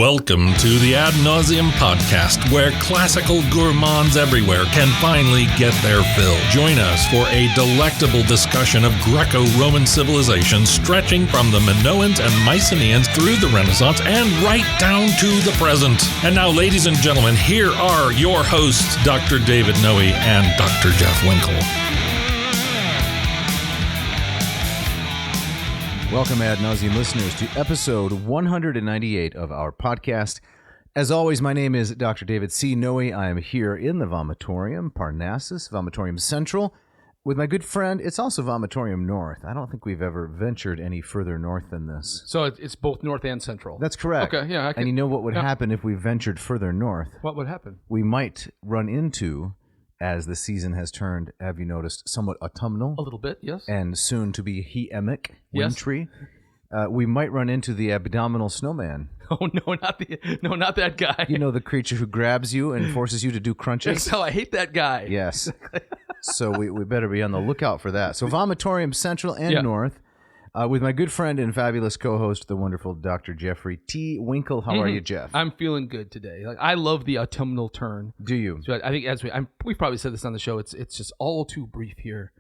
Welcome to the Ad Nauseam podcast, where classical gourmands everywhere can finally get their fill. Join us for a delectable discussion of Greco-Roman civilization stretching from the Minoans and Mycenaeans through the Renaissance and right down to the present. And now, ladies and gentlemen, here are your hosts, Dr. David Noe and Dr. Jeff Winkle. Welcome, Ad Nauseam listeners, to episode 198 of our podcast. As always, my name is Dr. David C. Noe. I am here in the Vomitorium, Parnassus, Vomitorium Central, with my good friend. It's also Vomitorium North. I don't think we've ever ventured any further north than this. So it's both north and central. That's correct. Okay, yeah. And you know what would happen if we ventured further north? What would happen? We might run into, as the season has turned, have you noticed, somewhat autumnal? A little bit, yes. And soon to be heemic, Yes. wintry. We might run into the abdominal snowman. Oh no, not that guy. You know, the creature who grabs you and forces you to do crunches? So I hate that guy. Yes. So we better be on the lookout for that. So Vomitorium Central and North, with my good friend and fabulous co-host, the wonderful Dr. Jeffrey T. Winkle. How are you, Jeff? I'm feeling good today. Like, I love the autumnal turn. Do you? So I think we've probably said this on the show. It's just all too brief here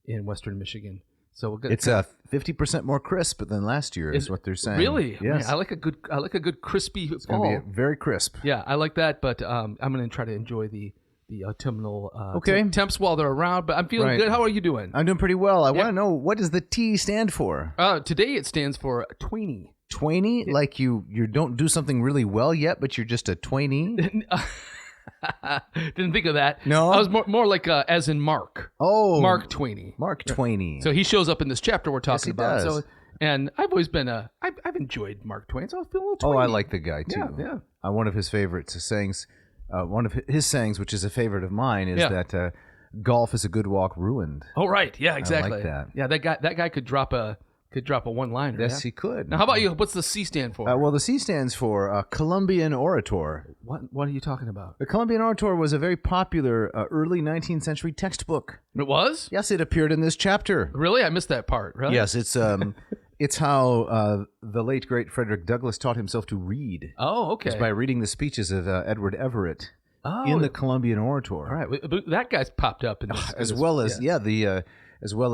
in Western Michigan. So we're gonna, it's 50% more crisp than last year, is what they're saying. Really? Yes. Man, I like a good crispy fall. It's going to be very crisp. Yeah, I like that. But I'm going to try to enjoy the autumnal temps while they're around. But I'm feeling good. How are you doing? I'm doing pretty well. I want to know, what does the T stand for? Today it stands for Twainie. Twainie? Like you don't do something really well yet, but you're just a Twainie? Didn't think of that. No? I was more like as in Mark. Oh. Mark Twainie. Mark Twainie. So he shows up in this chapter we're talking about. Does. So, and I've always been I've enjoyed Mark Twain, so I feel a little Twainie. Oh, I like the guy too. Yeah. One of his favorite sayings, which is a favorite of mine, is that golf is a good walk ruined. Oh, right. Yeah, exactly. I like that. Yeah, that guy could drop a one-liner. Yes, he could. Now, how about you? What's the C stand for? Well, the C stands for Columbian Orator. What are you talking about? The Columbian Orator was a very popular early 19th century textbook. It was? Yes, it appeared in this chapter. Really? I missed that part. Really? Yes, it's it's how the late great Frederick Douglass taught himself to read. Oh, okay. It's by reading the speeches of Edward Everett in the Columbian Orator. All right, but that guy's popped up in this, as well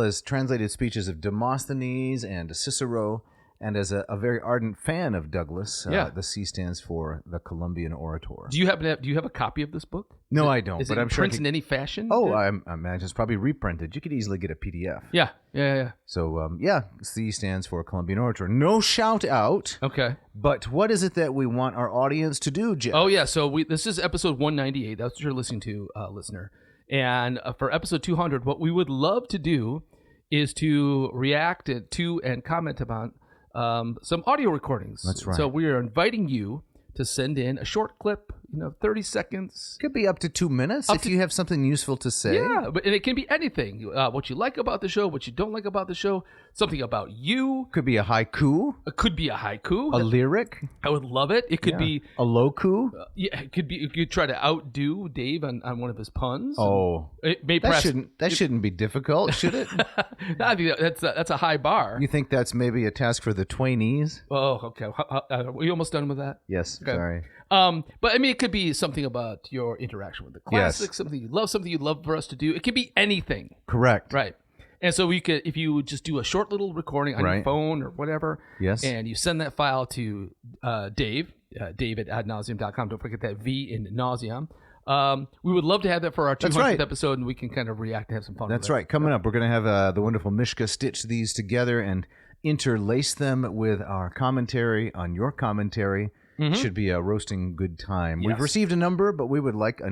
as translated speeches of Demosthenes and Cicero. And as a very ardent fan of Douglass, the C stands for the Columbian Orator. Do you have a copy of this book? No, I don't. Is but it I'm sure printed in any fashion? Oh, I imagine it's probably reprinted. You could easily get a PDF. Yeah. So, C stands for Columbian Orator. No shout out. Okay. But what is it that we want our audience to do, Jeff? Oh, yeah. So this is episode 198. That's what you're listening to, listener. And for episode 200, what we would love to do is to react to and comment about some audio recordings. That's right. So we are inviting you to send in a short clip, 30 seconds. Could be up to 2 minutes if you have something useful to say. Yeah, and it can be anything. What you like about the show, what you don't like about the show, something about you. Could be a haiku. It could be a haiku. A lyric. I would love it. It could be a loku. It could be. You could try to outdo Dave on one of his puns. Oh, that shouldn't be difficult, should it? I think that's a high bar. You think that's maybe a task for the Twainees? Oh, okay. Are we almost done with that? Yes. Okay. Sorry. But I mean, it could be something about your interaction with the classics, something you'd love for us to do. It could be anything. Correct. Right. And so if you would just do a short little recording on your phone or whatever, and you send that file to Dave at adnauseam.com. Don't forget that V in nauseam. We would love to have that for our 200th episode, and we can kind of react and have some fun. That's right. Coming up, we're going to have the wonderful Mishka stitch these together and interlace them with our commentary on your commentary. Mm-hmm. Should be a roasting good time. Yes. We've received a number, but we would like a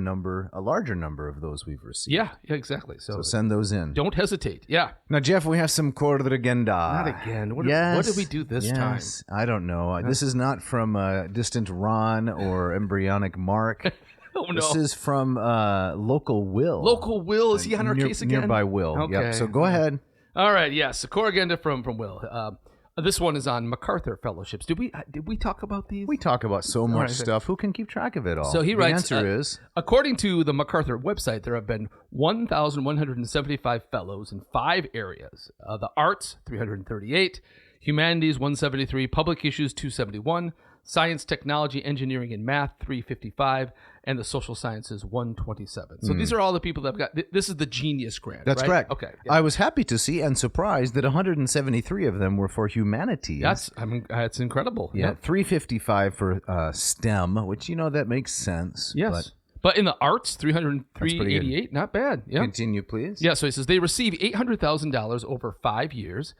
larger number of those we've received. Yeah, exactly. So send those in. Don't hesitate. Yeah. Now, Jeff, we have some corregenda. Not again. What did we do this time? I don't know. This is not from distant Ron or embryonic Mark. Oh, no. This is from local Will. Local Will? Is he on our case again? Nearby Will. Okay. Yep. So go ahead. All right. Yes. A corregenda from Will. This one is on MacArthur fellowships. Did we talk about these? We talk about so much stuff. Who can keep track of it all? So he writes, the answer is, according to the MacArthur website, there have been 1,175 fellows in 5 areas: the arts, 338; humanities, 173; public issues, 271; Science, technology, engineering, and math, 355, and the social sciences, 127. So these are all the people that have got. This is the Genius Grant. That's right? correct. Okay. Yeah. I was happy to see and surprised that 173 of them were for humanities. That's incredible. Yeah, 355 for STEM, which that makes sense. Yes. But in the arts, 388, not bad. Yeah. Continue, please. Yeah, so he says they receive $800,000 over 5 years.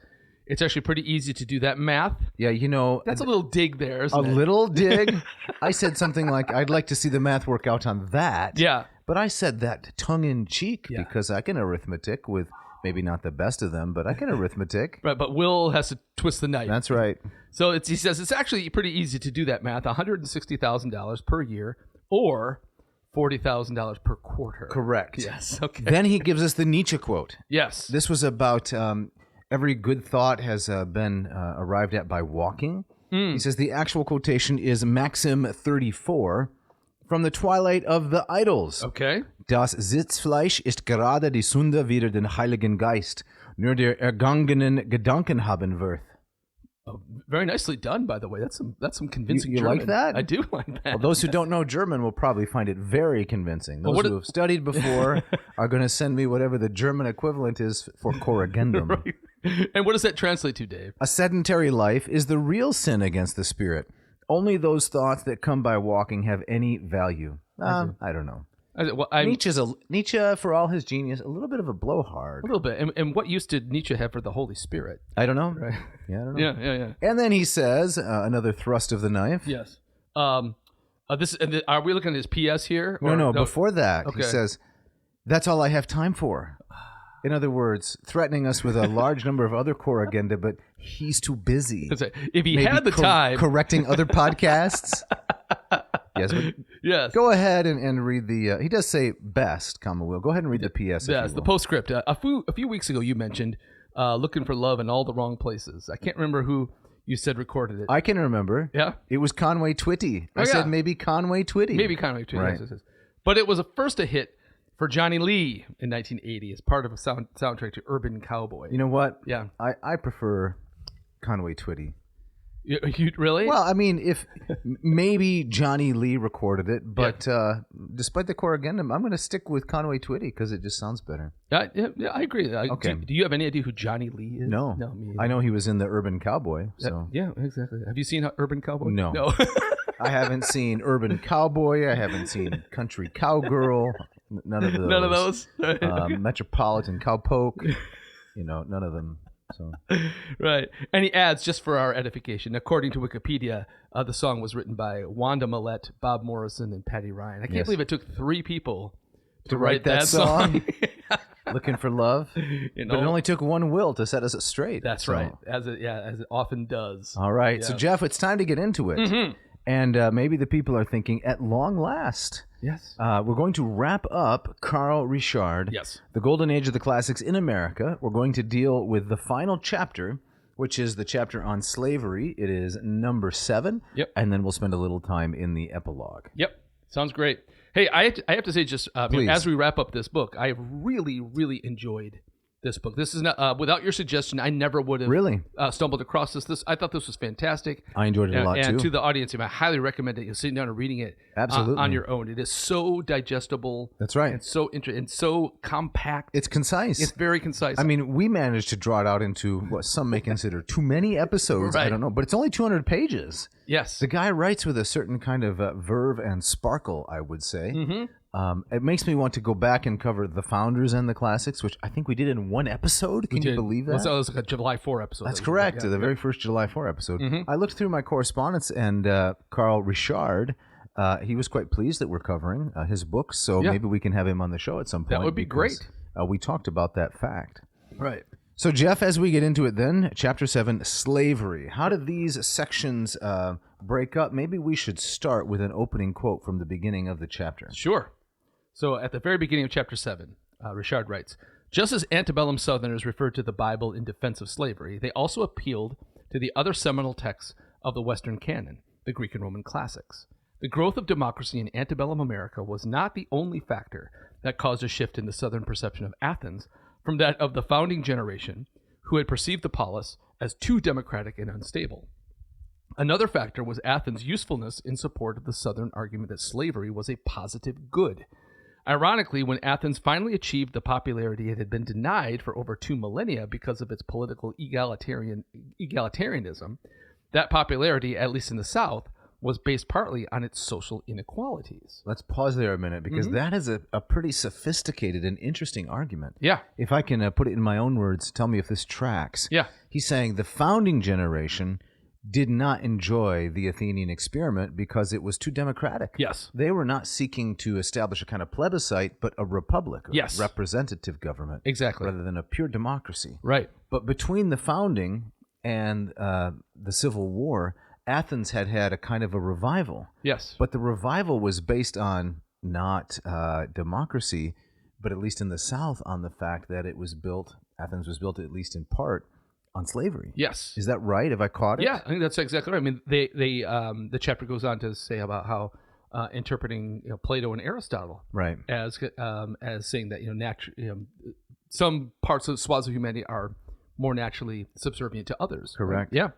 It's actually pretty easy to do that math. Yeah, that's a little dig there, isn't it? A little dig? I said something like, I'd like to see the math work out on that. Yeah. But I said that tongue-in-cheek because I can arithmetic with maybe not the best of them, but I can arithmetic. Right, but Will has to twist the knife. That's right. So he says it's actually pretty easy to do that math, $160,000 per year or $40,000 per quarter. Correct. Yes, okay. Then he gives us the Nietzsche quote. Yes. This was about... every good thought has been arrived at by walking. He says the actual quotation is Maxim 34 from the Twilight of the Idols. Okay. Das Sitzfleisch ist gerade die Sünde wider den Heiligen Geist, nur der ergangenen Gedanken haben wird. Oh, very nicely done, by the way. That's some convincing you German. Like that? I do like that. Well, those who don't know German will probably find it very convincing. Those who have studied before are going to send me whatever the German equivalent is for corrigendum. Right. And what does that translate to, Dave? A sedentary life is the real sin against the spirit. Only those thoughts that come by walking have any value. I don't know. Nietzsche, for all his genius, a little bit of a blowhard. A little bit. And what use did Nietzsche have for the Holy Spirit? I don't know. Right. Yeah, I don't know. Yeah. And then he says, another thrust of the knife. Yes. Are we looking at his PS here? No. Before that, he says, that's all I have time for. In other words, threatening us with a large number of other corrigenda, but he's too busy. If he had the time. Correcting other podcasts. Yes. Go ahead and read the... he does say best, Will. Go ahead and read the PS. Yes, the postscript. A few weeks ago, you mentioned looking for love in all the wrong places. I can't remember who you said recorded it. I can remember. Yeah? It was Conway Twitty. I said maybe Conway Twitty. Maybe Conway Twitty. Right. Yes. But it was a hit for Johnny Lee in 1980 as part of a soundtrack to Urban Cowboy. You know what? Yeah. I prefer Conway Twitty. You really? Well, I mean, if maybe Johnny Lee recorded it, but despite the corrigendum, I'm going to stick with Conway Twitty because it just sounds better. Yeah, I agree. Okay. Do you have any idea who Johnny Lee is? No. Me I know he was in the Urban Cowboy. So yeah, exactly. Have you seen Urban Cowboy? No. I haven't seen Urban Cowboy. I haven't seen Country Cowgirl. None of those. None of those. Metropolitan Cowpoke. None of them. So. Right. And he adds, just for our edification, according to Wikipedia, the song was written by Wanda Millette, Bob Morrison, and Patty Ryan. I can't believe it took 3 people to write that song. Looking for love. But it only took one will to set us straight. That's right. As it often does. All right. Yeah. So, Jeff, it's time to get into it. Mm-hmm. And maybe the people are thinking, at long last... Yes. We're going to wrap up Carl Richard, the golden age of the classics in America. We're going to deal with the final chapter, which is the chapter on slavery. It is number 7. Yep. And then we'll spend a little time in the epilogue. Yep. Sounds great. Hey, I have to say, just as we wrap up this book, I have really, really enjoyed this book. This is not without your suggestion, I never would have stumbled across this. I thought this was fantastic. I enjoyed it a lot too. And to the audience, I highly recommend it. You're sitting down and reading it on your own. It is so digestible. That's right. And so and so compact. It's concise. It's very concise. I mean, we managed to draw it out into what some may consider too many episodes. Right. I don't know, but it's only 200 pages. Yes. The guy writes with a certain kind of verve and sparkle, I would say. Mm-hmm. It makes me want to go back and cover the founders and the classics, which I think we did in one episode. Can you believe that? Well, it was like a July 4 episode. That's correct. The very first July 4 episode. Mm-hmm. I looked through my correspondence, and Carl Richard, he was quite pleased that we're covering his books, so maybe we can have him on the show at some point. That would be great. We talked about that fact. Right. So, Jeff, as we get into it then, Chapter 7, Slavery. How do these sections break up? Maybe we should start with an opening quote from the beginning of the chapter. Sure. So at the very beginning of Chapter 7, Richard writes, just as antebellum Southerners referred to the Bible in defense of slavery, they also appealed to the other seminal texts of the Western canon, the Greek and Roman classics. The growth of democracy in antebellum America was not the only factor that caused a shift in the Southern perception of Athens from that of the founding generation, who had perceived the polis as too democratic and unstable. Another factor was Athens' usefulness in support of the Southern argument that slavery was a positive good. Ironically, when Athens finally achieved the popularity it had been denied for over 2 millennia because of its political egalitarianism, that popularity, at least in the South, was based partly on its social inequalities. Let's pause there a minute, because that is a pretty sophisticated and interesting argument. Yeah. If I can put it in my own words, tell me if this tracks. Yeah. He's saying the founding generation did not enjoy the Athenian experiment because it was too democratic. Yes. They were not seeking to establish a kind of plebiscite, but a republic, a representative government. Exactly. Rather than a pure democracy. Right. But between the founding and the Civil War, Athens had a kind of a revival. Yes. But the revival was based on not democracy, but at least in the South, on the fact that Athens was built, at least in part, on slavery. Yes. Is that right? Have I caught it? Yeah, I think that's exactly right. I mean, the chapter goes on to say about how interpreting Plato and Aristotle, right, as saying that some parts of the swaths of humanity are more naturally subservient to others. Correct. Right? Yeah.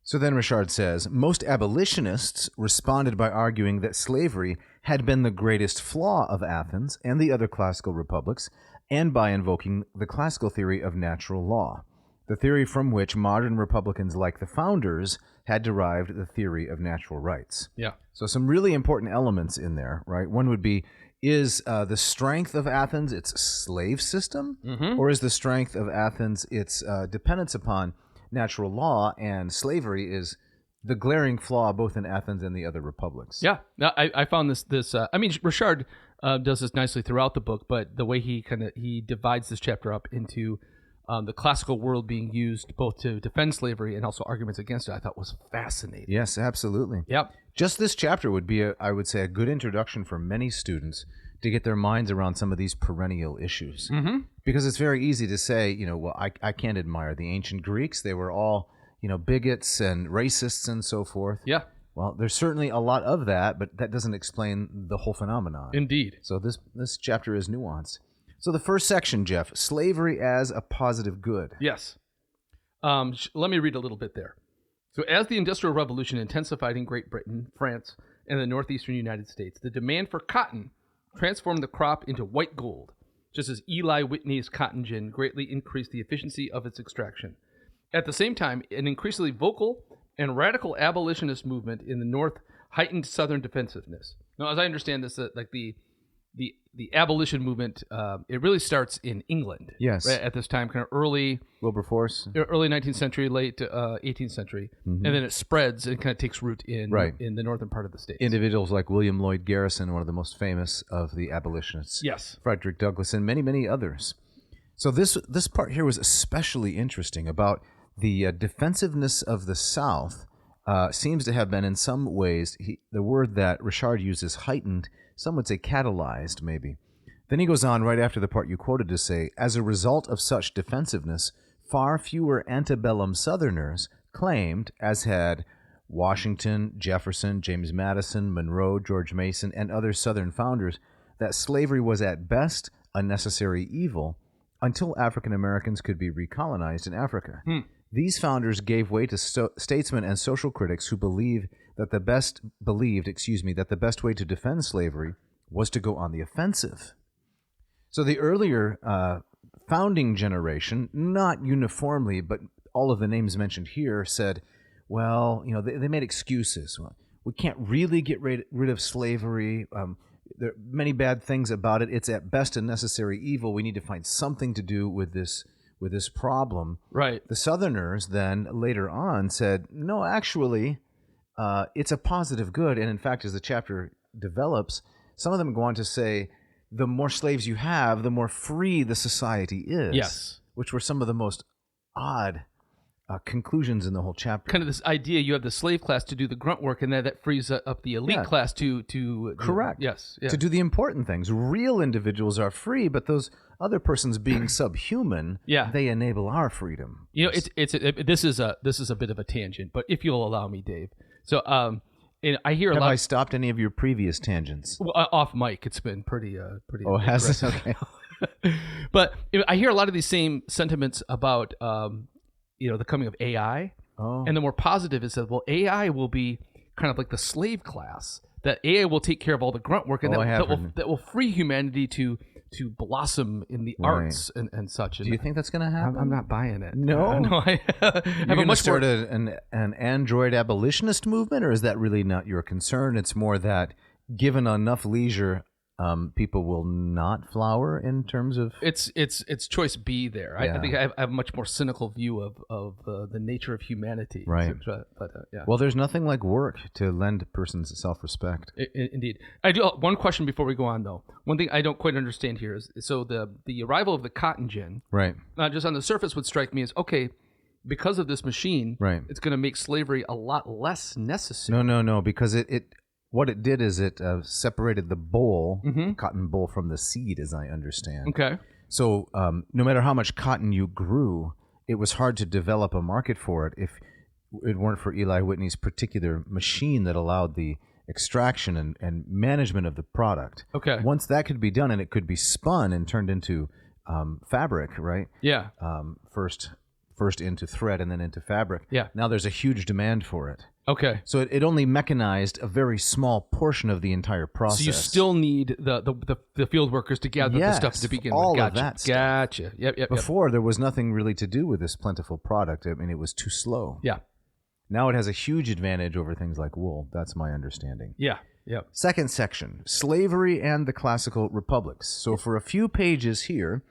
So then Richard says, most abolitionists responded by arguing that slavery had been the greatest flaw of Athens and the other classical republics, and by invoking the classical theory of natural law, the theory from which modern Republicans like the founders had derived the theory of natural rights. Yeah. So some really important elements in there, right? One would be, is the strength of Athens its slave system, or is the strength of Athens its dependence upon natural law, and slavery is the glaring flaw both in Athens and the other republics? Yeah. Now, I found this I mean, Richard does this nicely throughout the book, but the way he divides this chapter up into the classical world being used both to defend slavery and also arguments against it, I thought was fascinating. Yes, absolutely. Yep. Just this chapter would be, I would say, a good introduction for many students to get their minds around some of these perennial issues. Because it's very easy to say, well, I can't admire the ancient Greeks. They were all, bigots and racists and so forth. Yeah. Well, there's certainly a lot of that, but that doesn't explain the whole phenomenon. Indeed. So this chapter is nuanced. So the first section, Jeff, slavery as a positive good. Yes. Let me read a little bit there. So as the Industrial Revolution intensified in Great Britain, France, and the northeastern United States, the demand for cotton transformed the crop into white gold, just as Eli Whitney's cotton gin greatly increased the efficiency of its extraction. At the same time, an increasingly vocal and radical abolitionist movement in the North heightened Southern defensiveness. Now, as I understand this, like the abolition movement, it really starts in England. Yes. Right, at this time, kind of early Wilberforce, early 19th century, late 18th century, and then it spreads and kind of takes root in the northern part of the states. Individuals like William Lloyd Garrison, one of the most famous of the abolitionists. Yes. Frederick Douglass, and many, many others. So this part here was especially interesting about the defensiveness of the South. Seems to have been in some ways, the word that Richard uses, heightened. Some would say catalyzed, maybe. Then he goes on right after the part you quoted to say, as a result of such defensiveness, far fewer antebellum Southerners claimed, as had Washington, Jefferson, James Madison, Monroe, George Mason, and other Southern founders, that slavery was at best a necessary evil until African Americans could be recolonized in Africa. These founders gave way to statesmen and social critics who believed that the best way to defend slavery was to go on the offensive. So the earlier founding generation, not uniformly, but all of the names mentioned here, said, well, they made excuses. Well, we can't really get rid of slavery. There are many bad things about it. It's at best a necessary evil. We need to find something to do with this problem. Right. The Southerners then later on said, no, actually, it's a positive good. And in fact, as the chapter develops, some of them go on to say, the more slaves you have, the more free the society is. Yes. Which were some of the most odd conclusions in the whole chapter. Kind of this idea, you have the slave class to do the grunt work, and that frees up the elite class to correct. Yes. Yeah. To do the important things. Real individuals are free, but those other persons being subhuman, they enable our freedom. This is a bit of a tangent, but if you'll allow me, Dave. So I hear Have I stopped any of your previous tangents? Well, off mic, it's been pretty. Oh, has it? Okay. But I hear a lot of these same sentiments about the coming of AI And the more positive is that, well, AI will be kind of like the slave class, that AI will take care of all the grunt work, and that will free humanity to blossom in the arts and such. Do you think that's going to happen? I'm not buying it. No? No, I have You're going to start an android abolitionist movement, or is that really not your concern? It's more that given enough leisure, people will not flower in terms of... It's choice B there. I think I have a much more cynical view of the nature of humanity. Right. Yeah. Well, there's nothing like work to lend a person's self-respect. Indeed. I do one question before we go on, though. One thing I don't quite understand here is, so the arrival of the cotton gin, right, just on the surface would strike me as, okay, because of this machine, right, it's going to make slavery a lot less necessary. No, because what it did is it separated the boll, cotton boll, from the seed, as I understand. Okay. So no matter how much cotton you grew, it was hard to develop a market for it if it weren't for Eli Whitney's particular machine that allowed the extraction and management of the product. Okay. Once that could be done and it could be spun and turned into fabric, right? Yeah. First into thread and then into fabric. Yeah. Now there's a huge demand for it. Okay. So it only mechanized a very small portion of the entire process. So you still need the field workers to gather the stuff to begin with. All of that stuff. Gotcha. Yep. Before, there was nothing really to do with this plentiful product. I mean, it was too slow. Yeah. Now it has a huge advantage over things like wool. That's my understanding. Yeah. Yep. Second section, slavery and the classical republics. So for a few pages here,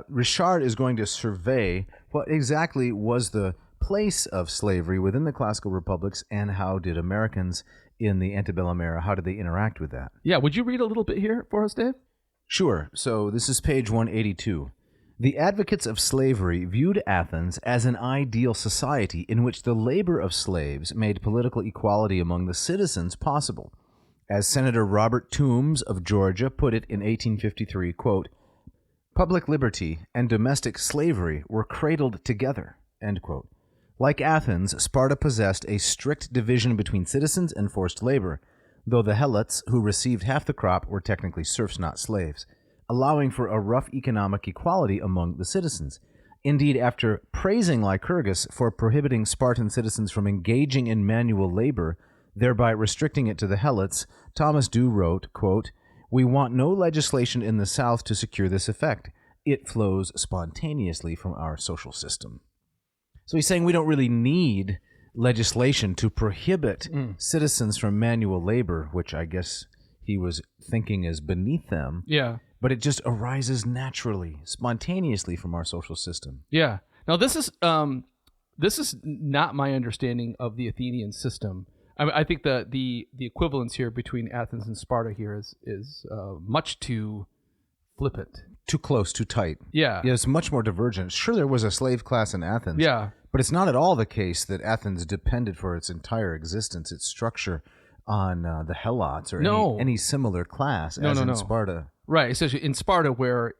Richard is going to survey what exactly was the place of slavery within the classical republics, and how did Americans in the antebellum era, how did they interact with that? Yeah, would you read a little bit here for us, Dave? Sure. So this is page 182. The advocates of slavery viewed Athens as an ideal society in which the labor of slaves made political equality among the citizens possible. As Senator Robert Toombs of Georgia put it in 1853, quote, "Public liberty and domestic slavery were cradled together," end quote. Like Athens, Sparta possessed a strict division between citizens and forced labor, though the Helots, who received half the crop, were technically serfs, not slaves, allowing for a rough economic equality among the citizens. Indeed, after praising Lycurgus for prohibiting Spartan citizens from engaging in manual labor, thereby restricting it to the Helots, Thomas Dew wrote, quote, "We want no legislation in the South to secure this effect. It flows spontaneously from our social system." So he's saying we don't really need legislation to prohibit citizens from manual labor, which I guess he was thinking is beneath them. Yeah. But it just arises naturally, spontaneously from our social system. Yeah. Now this is not my understanding of the Athenian system. I think the equivalence here between Athens and Sparta here is much too flippant. Too close, too tight. Yeah. It's much more divergent. Sure, there was a slave class in Athens. Yeah. But it's not at all the case that Athens depended for its entire existence, its structure, on the Helots or any similar class in Sparta. Right, especially in Sparta, where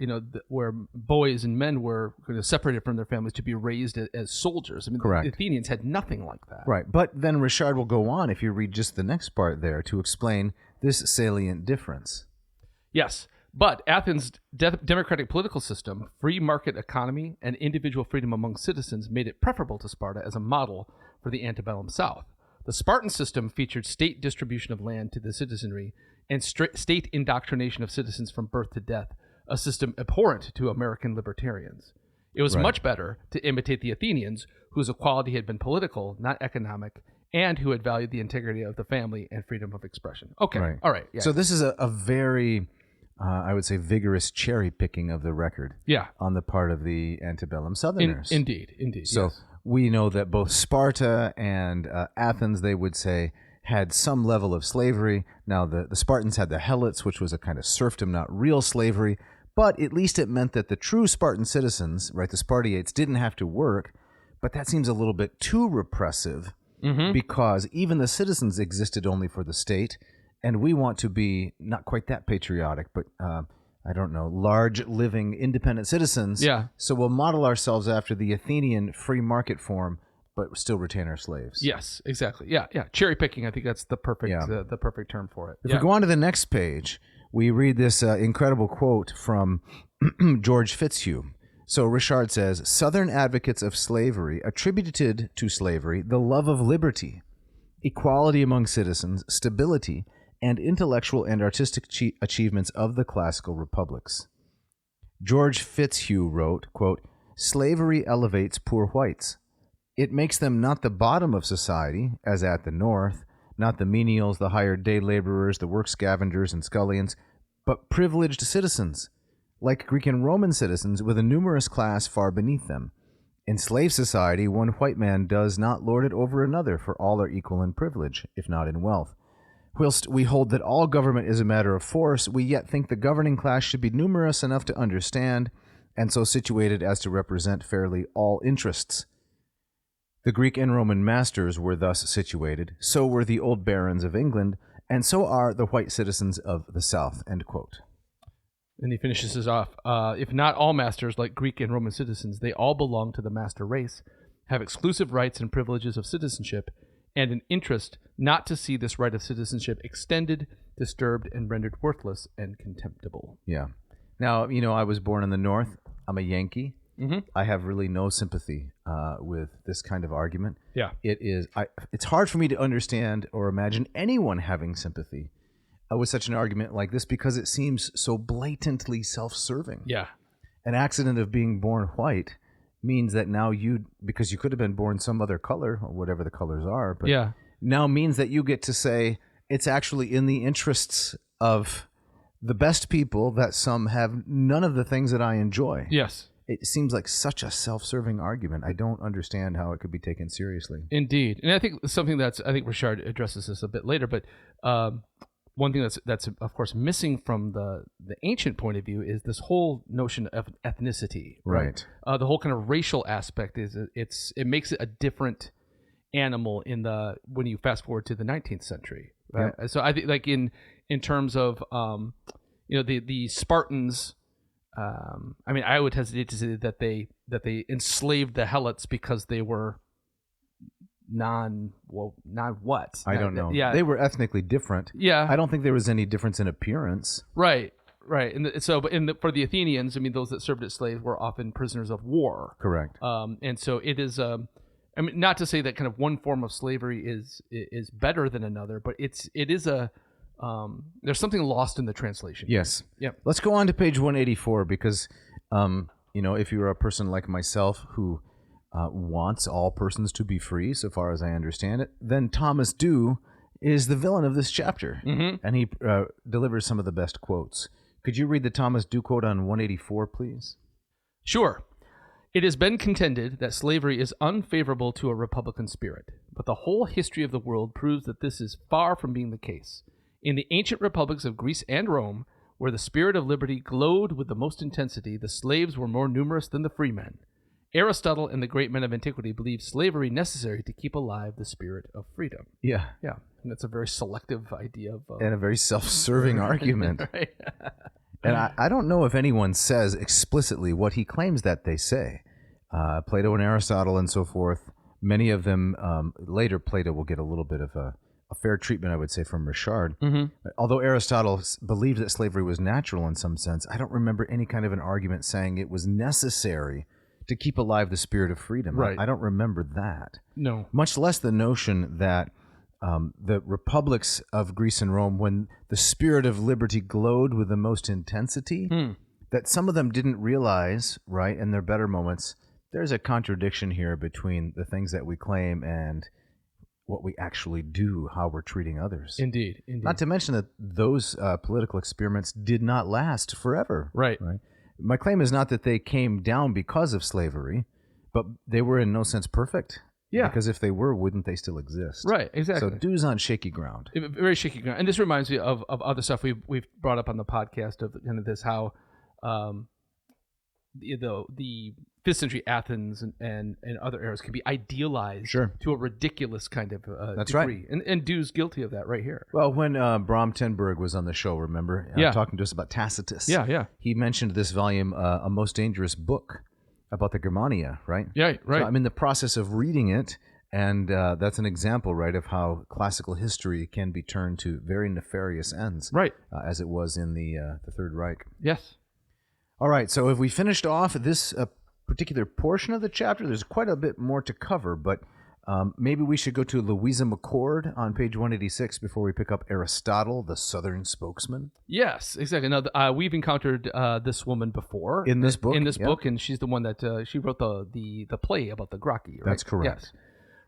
where boys and men were separated from their families to be raised as soldiers. I mean, correct. The Athenians had nothing like that. Right, but then Richard will go on, if you read just the next part there, to explain this salient difference. Yes. But Athens' democratic political system, free market economy, and individual freedom among citizens made it preferable to Sparta as a model for the antebellum South. The Spartan system featured state distribution of land to the citizenry and state indoctrination of citizens from birth to death, a system abhorrent to American libertarians. It was much better to imitate the Athenians, whose equality had been political, not economic, and who had valued the integrity of the family and freedom of expression. Okay, right. All right. Yeah. So this is a very... I would say vigorous cherry picking of the record on the part of the antebellum Southerners. Indeed. So we know that both Sparta and Athens, they would say, had some level of slavery. Now, the Spartans had the Helots, which was a kind of serfdom, not real slavery, but at least it meant that the true Spartan citizens, right, the Spartiates, didn't have to work, but that seems a little bit too repressive because even the citizens existed only for the state. And we want to be not quite that patriotic, but I don't know, large, living, independent citizens. Yeah. So we'll model ourselves after the Athenian free market form, but still retain our slaves. Yes, exactly. Yeah. Cherry picking. I think that's the perfect the perfect term for it. If we go on to the next page, we read this incredible quote from George Fitzhugh. So Richard says, Southern advocates of slavery attributed to slavery the love of liberty, equality among citizens, stability, and intellectual and artistic achievements of the classical republics. George Fitzhugh wrote, quote, slavery elevates poor whites. It makes them not the bottom of society, as at the North, not the menials, the hired day laborers, the work scavengers and scullions, but privileged citizens, like Greek and Roman citizens, with a numerous class far beneath them. In slave society, one white man does not lord it over another, for all are equal in privilege, if not in wealth. Whilst we hold that all government is a matter of force, we yet think the governing class should be numerous enough to understand, and so situated as to represent fairly all interests. The Greek and Roman masters were thus situated, so were the old barons of England, and so are the white citizens of the South, end quote. And he finishes this off. If not all masters, like Greek and Roman citizens, they all belong to the master race, have exclusive rights and privileges of citizenship, and an interest not to see this right of citizenship extended, disturbed, and rendered worthless and contemptible. Yeah. Now, I was born in the North. I'm a Yankee. Mm-hmm. I have really no sympathy with this kind of argument. Yeah. It's hard for me to understand or imagine anyone having sympathy with such an argument like this because it seems so blatantly self-serving. Yeah. An accident of being born white means that now because you could have been born some other color, or whatever the colors are, but now means that you get to say it's actually in the interests of the best people that some have none of the things that I enjoy. Yes. It seems like such a self-serving argument. I don't understand how it could be taken seriously. Indeed. And I think something I think Richard addresses this a bit later, but one thing that's of course missing from the ancient point of view is this whole notion of ethnicity. Right. The whole kind of racial aspect is it makes it a different animal when you fast forward to the 19th century. Right. Yep. So I think like in terms of the Spartans. I mean, I would hesitate to say that they enslaved the Helots because they were non what? I don't know. Yeah, they were ethnically different. Yeah, I don't think there was any difference in appearance. Right. And for the Athenians, I mean, those that served as slaves were often prisoners of war. Correct. And so it is. I mean, not to say that kind of one form of slavery is better than another, but it is a. There's something lost in the translation. Yes. Yep. Let's go on to page 184 because, if you're a person like myself who wants all persons to be free, so far as I understand it, then Thomas Dew is the villain of this chapter, and he delivers some of the best quotes. Could you read the Thomas Dew quote on 184, please? Sure. It has been contended that slavery is unfavorable to a republican spirit, but the whole history of the world proves that this is far from being the case. In the ancient republics of Greece and Rome, where the spirit of liberty glowed with the most intensity, the slaves were more numerous than the free men. Aristotle and the great men of antiquity believed slavery necessary to keep alive the spirit of freedom. Yeah. Yeah. And that's a very selective idea of... and a very self-serving argument. Right. And I don't know if anyone says explicitly what he claims that they say. Plato and Aristotle and so forth, many of them, later Plato will get a little bit of a fair treatment, I would say, from Richard. Mm-hmm. Although Aristotle believed that slavery was natural in some sense, I don't remember any kind of an argument saying it was necessary to keep alive the spirit of freedom. Right. I don't remember that. No. Much less the notion that the republics of Greece and Rome, when the spirit of liberty glowed with the most intensity, that some of them didn't realize, right, in their better moments, there's a contradiction here between the things that we claim and what we actually do, how we're treating others. Indeed. Not to mention that those political experiments did not last forever. Right. My claim is not that they came down because of slavery, but they were in no sense perfect. Yeah. Because if they were, wouldn't they still exist? Right, exactly. So Dew's on shaky ground. Very shaky ground. And this reminds me of other stuff we've brought up on the podcast of kind of this, how the 5th century Athens and other eras can be idealized to a ridiculous kind of That's degree. right. And Dew's guilty of that right here. Well, when Bram Tenberg was on the show, remember? Talking to us about Tacitus. Yeah. He mentioned this volume, A Most Dangerous Book, about the Germania, right? Yeah, right. So I'm in the process of reading it, and that's an example, right, of how classical history can be turned to very nefarious ends. Right. As it was in the Third Reich. Yes. All right, so have we finished off this particular portion of the chapter. There's quite a bit more to cover, but maybe we should go to Louisa McCord on page 186 before we pick up Aristotle, the Southern spokesman. Yes, exactly. Now, we've encountered this woman before. In this book? In this book, and she's the one that she wrote the play about the Gracchi, right? That's correct. Yes.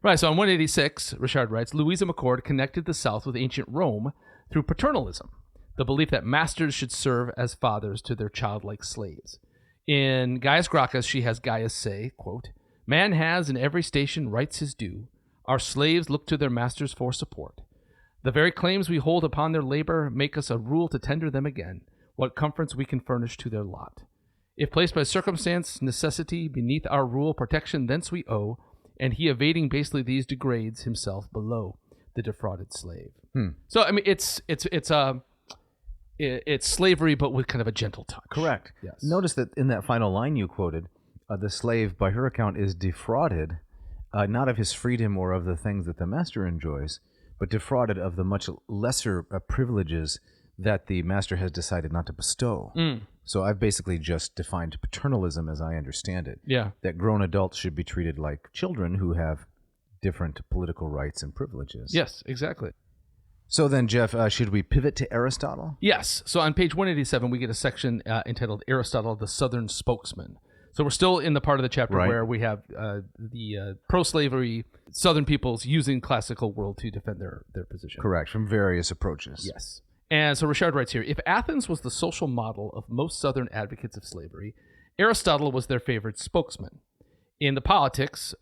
Right, so on 186, Richard writes, Louisa McCord connected the South with ancient Rome through paternalism, the belief that masters should serve as fathers to their childlike slaves. In Gaius Gracchus, she has Gaius say, quote, "Man has in every station rights his due. Our slaves look to their masters for support. The very claims we hold upon their labor make us a rule to tender them again what comforts we can furnish to their lot. If placed by circumstance, necessity, beneath our rule, protection thence we owe, and he evading basely these degrades himself below the defrauded slave." So I mean, it's slavery, but with kind of a gentle touch. Correct. Yes. Notice that in that final line you quoted, the slave, by her account, is defrauded, not of his freedom or of the things that the master enjoys, but defrauded of the much lesser privileges that the master has decided not to bestow. So I've basically just defined paternalism as I understand it. Yeah. That grown adults should be treated like children who have different political rights and privileges. Yes, exactly. So then, Jeff, should we pivot to Aristotle? Yes. So on page 187, we get a section entitled Aristotle, the Southern Spokesman. So we're still in the part of the chapter where we have the pro-slavery Southern peoples using classical world to defend their position. Correct, from various approaches. Yes. And so Richard writes here, if Athens was the social model of most Southern advocates of slavery, Aristotle was their favorite spokesman. In the Politics,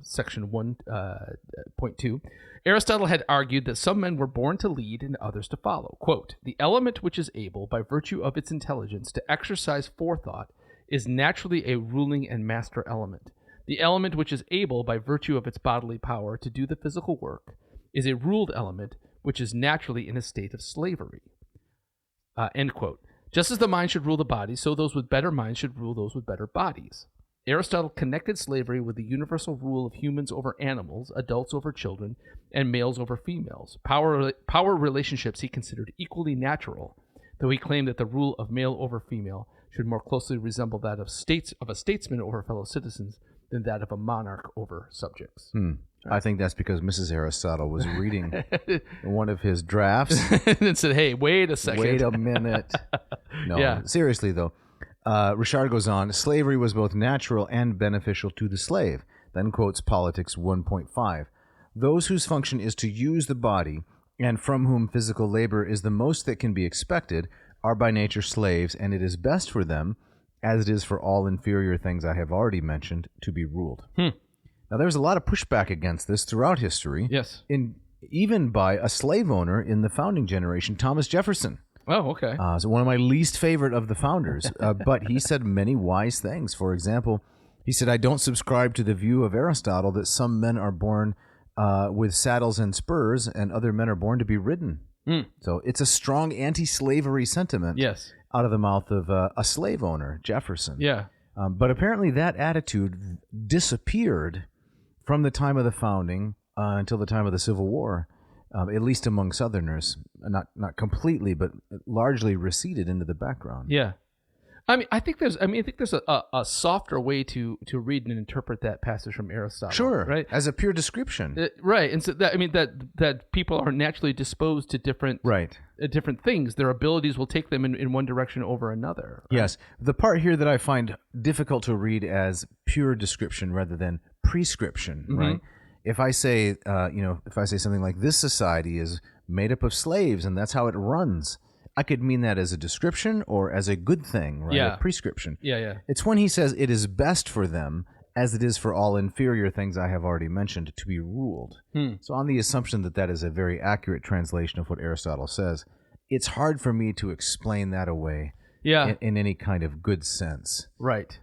section 1.2, Aristotle had argued that some men were born to lead and others to follow. Quote, "The element which is able, by virtue of its intelligence, to exercise forethought is naturally a ruling and master element. The element which is able, by virtue of its bodily power, to do the physical work, is a ruled element which is naturally in a state of slavery." End quote. Just as the mind should rule the body, so those with better minds should rule those with better bodies. Aristotle connected slavery with the universal rule of humans over animals, adults over children, and males over females. Power relationships he considered equally natural, though he claimed that the rule of male over female should more closely resemble that of a statesman over fellow citizens than that of a monarch over subjects. I think that's because Mrs. Aristotle was reading one of his drafts and said, "Hey, wait a second. Wait a minute." No, seriously though. Richard goes on, slavery was both natural and beneficial to the slave. Then quotes Politics 1.5. Those whose function is to use the body, and from whom physical labor is the most that can be expected, are by nature slaves, and it is best for them, as it is for all inferior things I have already mentioned, to be ruled. Now, there's a lot of pushback against this throughout history. Yes. Even by a slave owner in the founding generation, Thomas Jefferson. Oh, okay. So one of my least favorite of the founders, but he said many wise things. For example, he said, "I don't subscribe to the view of Aristotle that some men are born with saddles and spurs and other men are born to be ridden." So it's a strong anti-slavery sentiment out of the mouth of a slave owner, Jefferson. Yeah. But apparently that attitude disappeared from the time of the founding until the time of the Civil War. At least among Southerners, not completely, but largely receded into the background. Yeah, I think there's a softer way to read and interpret that passage from Aristotle. Sure, right, as a pure description. Right, and so that people are naturally disposed to different things. Their abilities will take them in one direction over another. Right? Yes, the part here that I find difficult to read as pure description rather than prescription, right? If I say, if I say something like, "This society is made up of slaves and that's how it runs," I could mean that as a description or as a good thing, right? Yeah. A prescription. Yeah. It's when he says it is best for them, as it is for all inferior things I have already mentioned, to be ruled. So on the assumption that that is a very accurate translation of what Aristotle says, it's hard for me to explain that away in any kind of good sense. Right.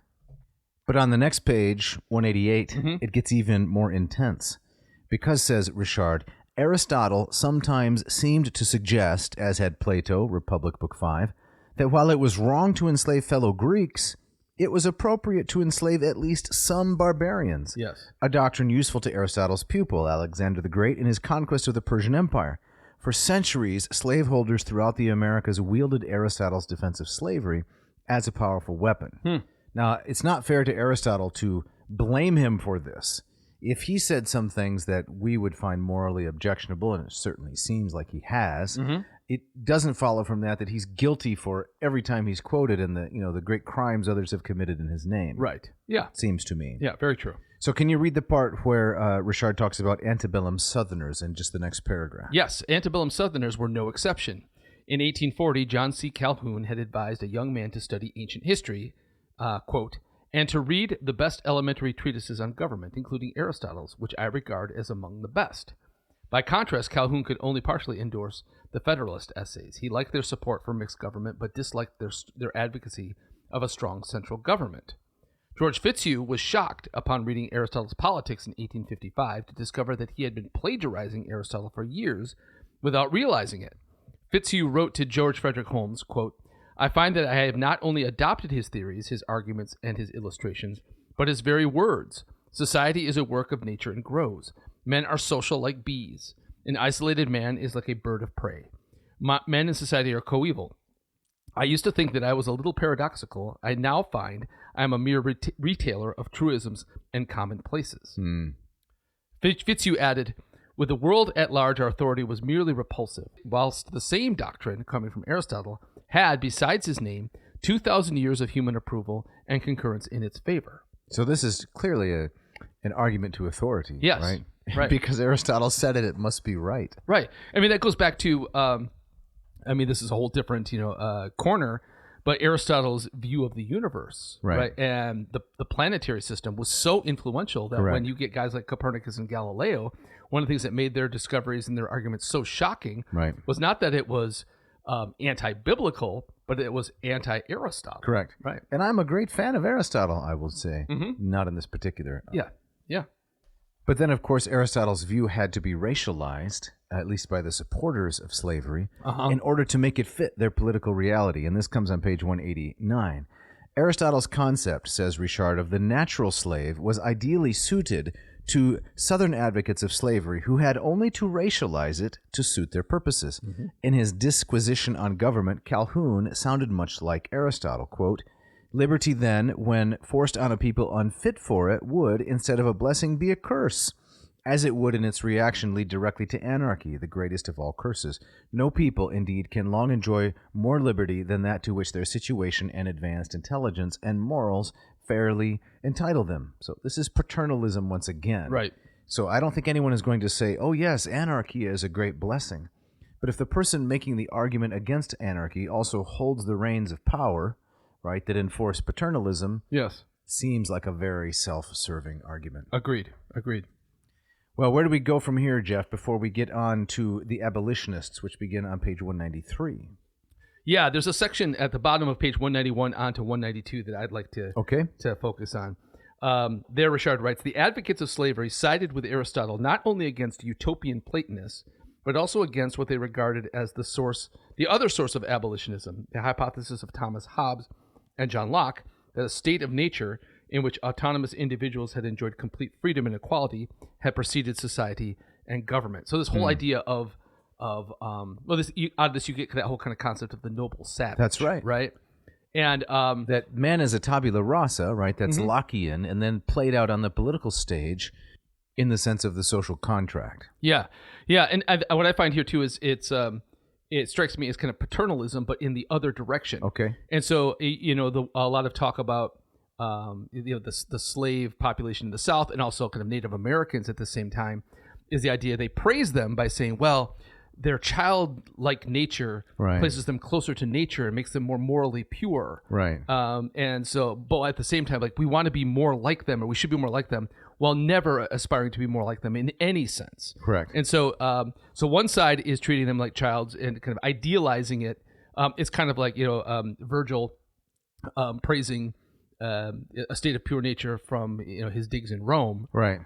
But on the next page, 188, it gets even more intense. Because, says Richard, Aristotle sometimes seemed to suggest, as had Plato, Republic, Book 5, that while it was wrong to enslave fellow Greeks, it was appropriate to enslave at least some barbarians. Yes. A doctrine useful to Aristotle's pupil, Alexander the Great, in his conquest of the Persian Empire. For centuries, slaveholders throughout the Americas wielded Aristotle's defense of slavery as a powerful weapon. Now, it's not fair to Aristotle to blame him for this. If he said some things that we would find morally objectionable, and it certainly seems like he has, it doesn't follow from that he's guilty for every time he's quoted in the great crimes others have committed in his name. Right. Yeah. It seems to me. Yeah, very true. So can you read the part where Richard talks about antebellum Southerners in just the next paragraph? Yes, antebellum Southerners were no exception. In 1840, John C. Calhoun had advised a young man to study ancient history, quote, and to read the best elementary treatises on government, including Aristotle's, which I regard as among the best. By contrast, Calhoun could only partially endorse the Federalist essays. He liked their support for mixed government, but disliked their advocacy of a strong central government. George Fitzhugh was shocked upon reading Aristotle's Politics in 1855 to discover that he had been plagiarizing Aristotle for years without realizing it. Fitzhugh wrote to George Frederick Holmes, quote, I find that I have not only adopted his theories, his arguments, and his illustrations, but his very words. Society is a work of nature and grows. Men are social like bees. An isolated man is like a bird of prey. Men in society are coeval. I used to think that I was a little paradoxical. I now find I am a mere retailer of truisms and commonplaces. Fitzhugh added, with the world at large, our authority was merely repulsive, whilst the same doctrine, coming from Aristotle, had, besides his name, 2,000 years of human approval and concurrence in its favor. So this is clearly an argument to authority, yes, right? Because Aristotle said it must be right. Right. I mean, that goes back to, this is a whole different, corner, but Aristotle's view of the universe, right? And the planetary system was so influential that when you get guys like Copernicus and Galileo, one of the things that made their discoveries and their arguments so shocking was not that it was anti-biblical, but it was anti-Aristotle. Correct. Right. And I'm a great fan of Aristotle, I will say. Not in this particular. Yeah. But then, of course, Aristotle's view had to be racialized, at least by the supporters of slavery, in order to make it fit their political reality. And this comes on page 189. Aristotle's concept, says Richard, of the natural slave was ideally suited to Southern advocates of slavery who had only to racialize it to suit their purposes. In his disquisition on government, Calhoun sounded much like Aristotle, quote, liberty then, when forced on a people unfit for it, would, instead of a blessing, be a curse, as it would in its reaction lead directly to anarchy, the greatest of all curses. No people, indeed, can long enjoy more liberty than that to which their situation and advanced intelligence and morals fairly entitle them. So this is paternalism once again. Right. So I don't think anyone is going to say, oh yes, anarchy is a great blessing. But if the person making the argument against anarchy also holds the reins of power, right, that enforce paternalism, seems like a very self-serving argument. Agreed. Well, where do we go from here, Jeff, before we get on to the abolitionists, which begin on page 193? Yeah, there's a section at the bottom of page 191 on to 192 that I'd like to focus on. There, Richard writes, the advocates of slavery sided with Aristotle not only against utopian Platonists, but also against what they regarded as the other source of abolitionism, the hypothesis of Thomas Hobbes and John Locke, that a state of nature in which autonomous individuals had enjoyed complete freedom and equality had preceded society and government. So this whole idea of out of this you get that whole kind of concept of the noble savage. That's right. Right? And that man is a tabula rasa, right? That's Lockean, and then played out on the political stage in the sense of the social contract. Yeah. And what I find here too is it strikes me as kind of paternalism, but in the other direction. Okay. And so a lot of talk about the slave population in the South and also kind of Native Americans at the same time is the idea they praise them by saying, well, their childlike nature places them closer to nature and makes them more morally pure. Right. And so, but at the same time, like we want to be more like them, or we should be more like them, while never aspiring to be more like them in any sense. Correct. And so, so one side is treating them like childs and kind of idealizing it. It's kind of like Virgil praising a state of pure nature from his digs in Rome. Right.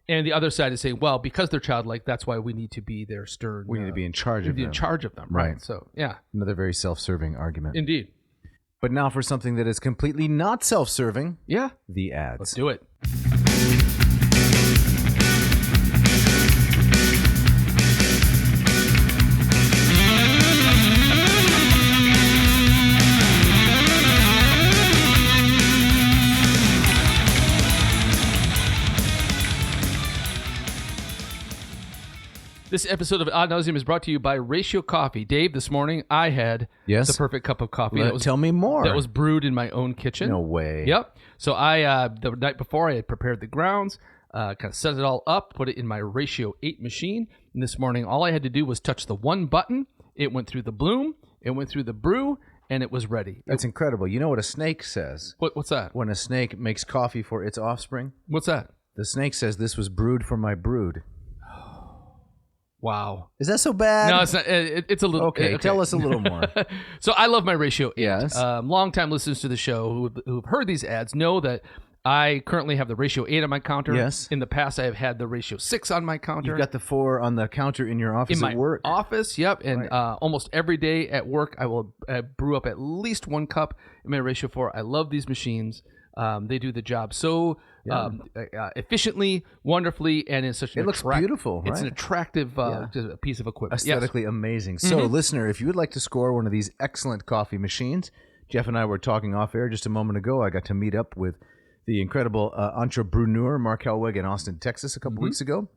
And the other side is saying, well, because they're childlike, that's why we need to be their stern. We need to be in charge of them. In charge of them, right? So, yeah. Another very self-serving argument. Indeed. But now for something that is completely not self-serving. Yeah. The ads. Let's do it. This episode of Ad Nauseam is brought to you by Ratio Coffee. Dave, this morning I had the perfect cup of coffee. Tell me more. That was brewed in my own kitchen. No way. Yep. So I the night before I had prepared the grounds, kind of set it all up, put it in my Ratio 8 machine. And this morning all I had to do was touch the one button. It went through the bloom, it went through the brew, and it was ready. That's incredible. You know what a snake says? What's that? When a snake makes coffee for its offspring? What's that? The snake says, "This was brewed for my brood." Wow. Is that so bad? No, it's not. It's a little... Okay, tell us a little more. So I love my Ratio 8. Yes. Long-time listeners to the show who've heard these ads know that I currently have the Ratio 8 on my counter. Yes. In the past, I have had the Ratio 6 on my counter. You've got the 4 on the counter in your office at work. Office, yep. And almost every day at work, I will brew up at least 1 cup in my Ratio 4. I love these machines. They do the job so efficiently, wonderfully, and it's such an It looks beautiful, right? It's an attractive piece of equipment. Aesthetically amazing. So, listener, if you would like to score one of these excellent coffee machines, Jeff and I were talking off air just a moment ago. I got to meet up with the incredible entrepreneur Mark Helwig in Austin, Texas a couple weeks ago.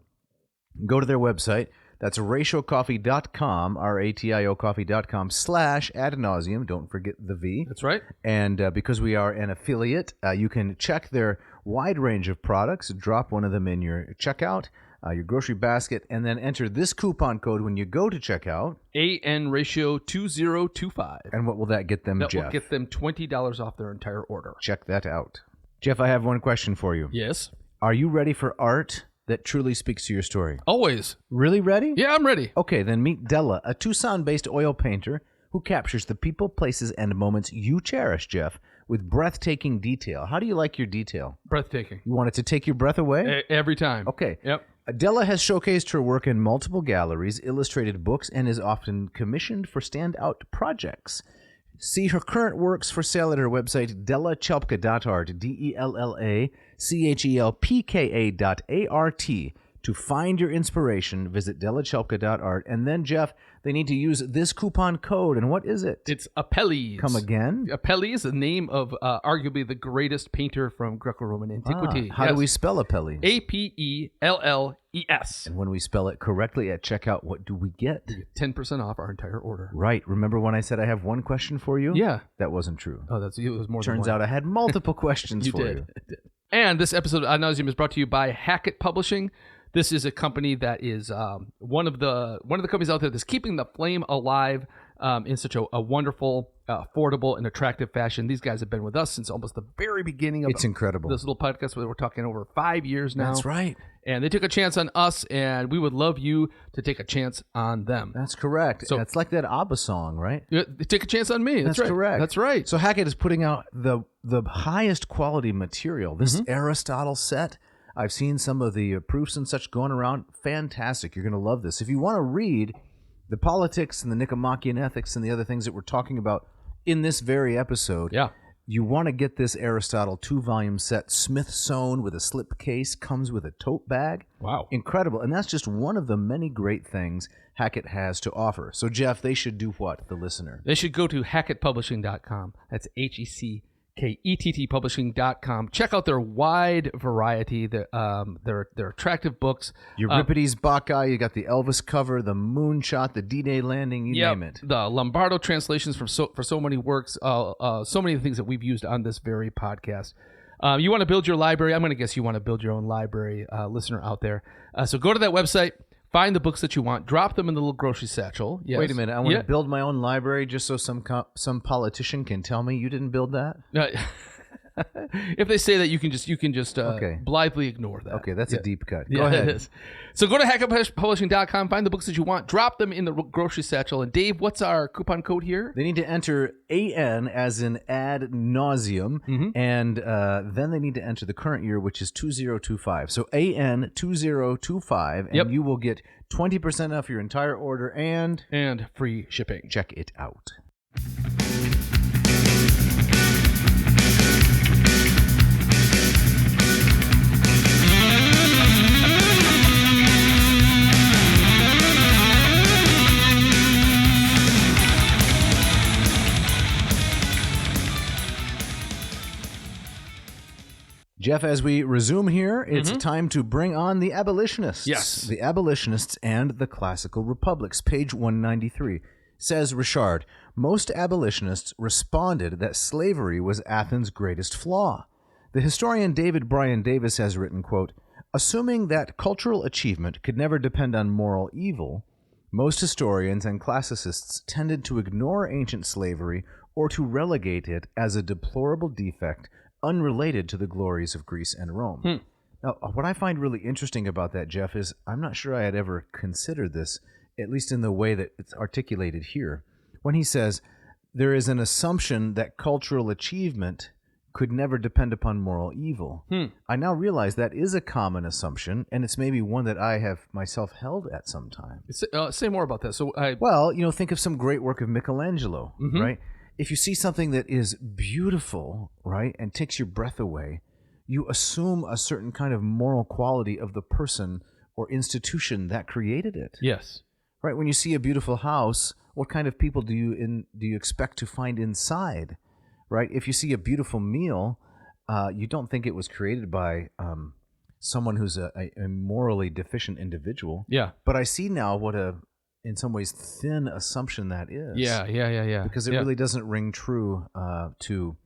Go to their website. That's ratiocoffee.com, R-A-T-I-O coffee.com/ad nauseum. Don't forget the V. That's right. And because we are an affiliate, you can check their wide range of products, drop one of them in your checkout, your grocery basket, and then enter this coupon code when you go to checkout. AN ratio 2025. And what will that get them, Jeff? That will get them $20 off their entire order. Check that out. Jeff, I have one question for you. Yes. Are you ready for art that truly speaks to your story? Always. Really ready? Yeah, I'm ready. Okay, then meet Della, a Tucson-based oil painter who captures the people, places, and moments you cherish, Jeff, with breathtaking detail. How do you like your detail? Breathtaking. You want it to take your breath away? Every time. Okay. Yep. Della has showcased her work in multiple galleries, illustrated books, and is often commissioned for standout projects. See her current works for sale at her website, dellachelpka.art, DELLACHELPKA.ART. To find your inspiration, visit dellachelpka.art. And then, Jeff, they need to use this coupon code. And what is it? It's Apelles. Come again? Apelles, the name of arguably the greatest painter from Greco-Roman antiquity. How do we spell Apelles? Apelles. And when we spell it correctly at checkout, what do we get? 10% off our entire order. Right. Remember when I said I have one question for you? Yeah. That wasn't true. Oh, it was more Turns than one. out I had multiple questions for you. And this episode of Ad Nauseam is brought to you by Hackett Publishing. This is a company that is one of the companies out there that's keeping the flame alive in such a wonderful, affordable, and attractive fashion. These guys have been with us since almost the very beginning of incredible. This little podcast. We're talking over 5 years now. That's right. And they took a chance on us, and we would love you to take a chance on them. That's correct. So it's like that ABBA song, right? Take a chance on me. That's right. Correct. That's right. So Hackett is putting out the highest quality material. This Aristotle set. I've seen some of the proofs and such going around. Fantastic. You're going to love this. If you want to read the politics and the Nicomachean ethics and the other things that we're talking about in this very episode, you want to get this Aristotle 2-volume set, Smith sewn with a slip case, comes with a tote bag. Wow. Incredible. And that's just one of the many great things Hackett has to offer. So, Jeff, they should do what, the listener? They should go to hackettpublishing.com. That's HECKETTpublishing.com. Check out their wide variety, their attractive books. Euripides Bacchae, you got the Elvis cover, the moonshot, the D-Day landing, you name it. The Lombardo translations for so many works, so many things that we've used on this very podcast. You want to build your library? I'm going to guess you want to build your own library, listener out there. So go to that website. Find the books that you want. Drop them in the little grocery satchel. Yes. Wait a minute. I want to build my own library just so some politician can tell me you didn't build that? If they say that, you can just blithely ignore that. Okay, that's a deep cut. Go ahead. It is. So go to hackettpublishing.com, find the books that you want, drop them in the grocery satchel. And Dave, what's our coupon code here? They need to enter AN as in ad nauseum, and then they need to enter the current year, which is 2025. So AN 2025, and you will get 20% off your entire order and free shipping. Check it out. Jeff, as we resume here, it's time to bring on the abolitionists. Yes. The abolitionists and the classical republics. Page 193. Says Richard, most abolitionists responded that slavery was Athens' greatest flaw. The historian David Bryan Davis has written, quote, assuming that cultural achievement could never depend on moral evil, most historians and classicists tended to ignore ancient slavery or to relegate it as a deplorable defect unrelated to the glories of Greece and Rome. Now, what I find really interesting about that, Jeff, is I'm not sure I had ever considered this, at least in the way that it's articulated here. When he says, there is an assumption that cultural achievement could never depend upon moral evil. I now realize that is a common assumption, and it's maybe one that I have myself held at some time. Say more about that. Well, think of some great work of Michelangelo, right? If you see something that is beautiful, right, and takes your breath away, you assume a certain kind of moral quality of the person or institution that created it. Yes. Right. When you see a beautiful house, what kind of people do you expect to find inside? Right. If you see a beautiful meal, you don't think it was created by someone who's a morally deficient individual. Yeah. But I see now what in some ways, thin assumption that is. Yeah. Because it really doesn't ring true to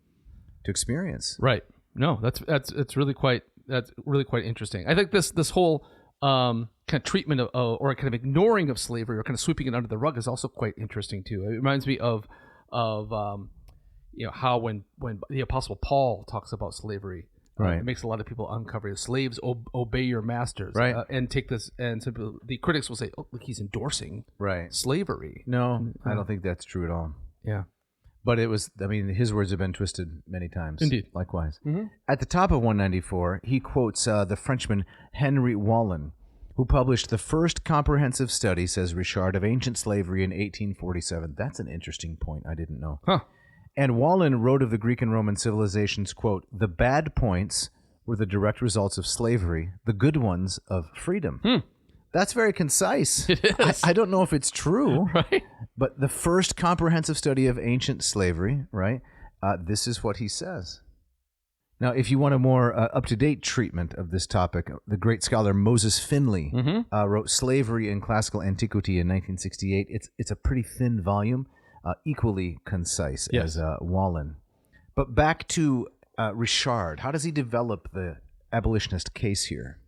experience. Right. No, that's really quite interesting. I think this whole kind of treatment of or kind of ignoring of slavery or kind of sweeping it under the rug is also quite interesting too. It reminds me of how when the Apostle Paul talks about slavery. Right. It makes a lot of people uncover. Slaves, obey your masters. Right. And take this, and so the critics will say, "Oh, look, he's endorsing slavery." No, I don't think that's true at all. Yeah. But it was, his words have been twisted many times. Indeed. Likewise. At the top of 194, he quotes the Frenchman Henry Wallin, who published the first comprehensive study, says Richard, of ancient slavery in 1847. That's an interesting point I didn't know. Huh. And Wallin wrote of the Greek and Roman civilizations, quote, the bad points were the direct results of slavery, the good ones of freedom. That's very concise. It is. I don't know if it's true, right? But the first comprehensive study of ancient slavery, right? This is what he says. Now, if you want a more up-to-date treatment of this topic, the great scholar Moses Finley wrote Slavery in Classical Antiquity in 1968. It's a pretty thin volume. Equally concise as Wallin. But back to Richard. How does he develop the abolitionist case here?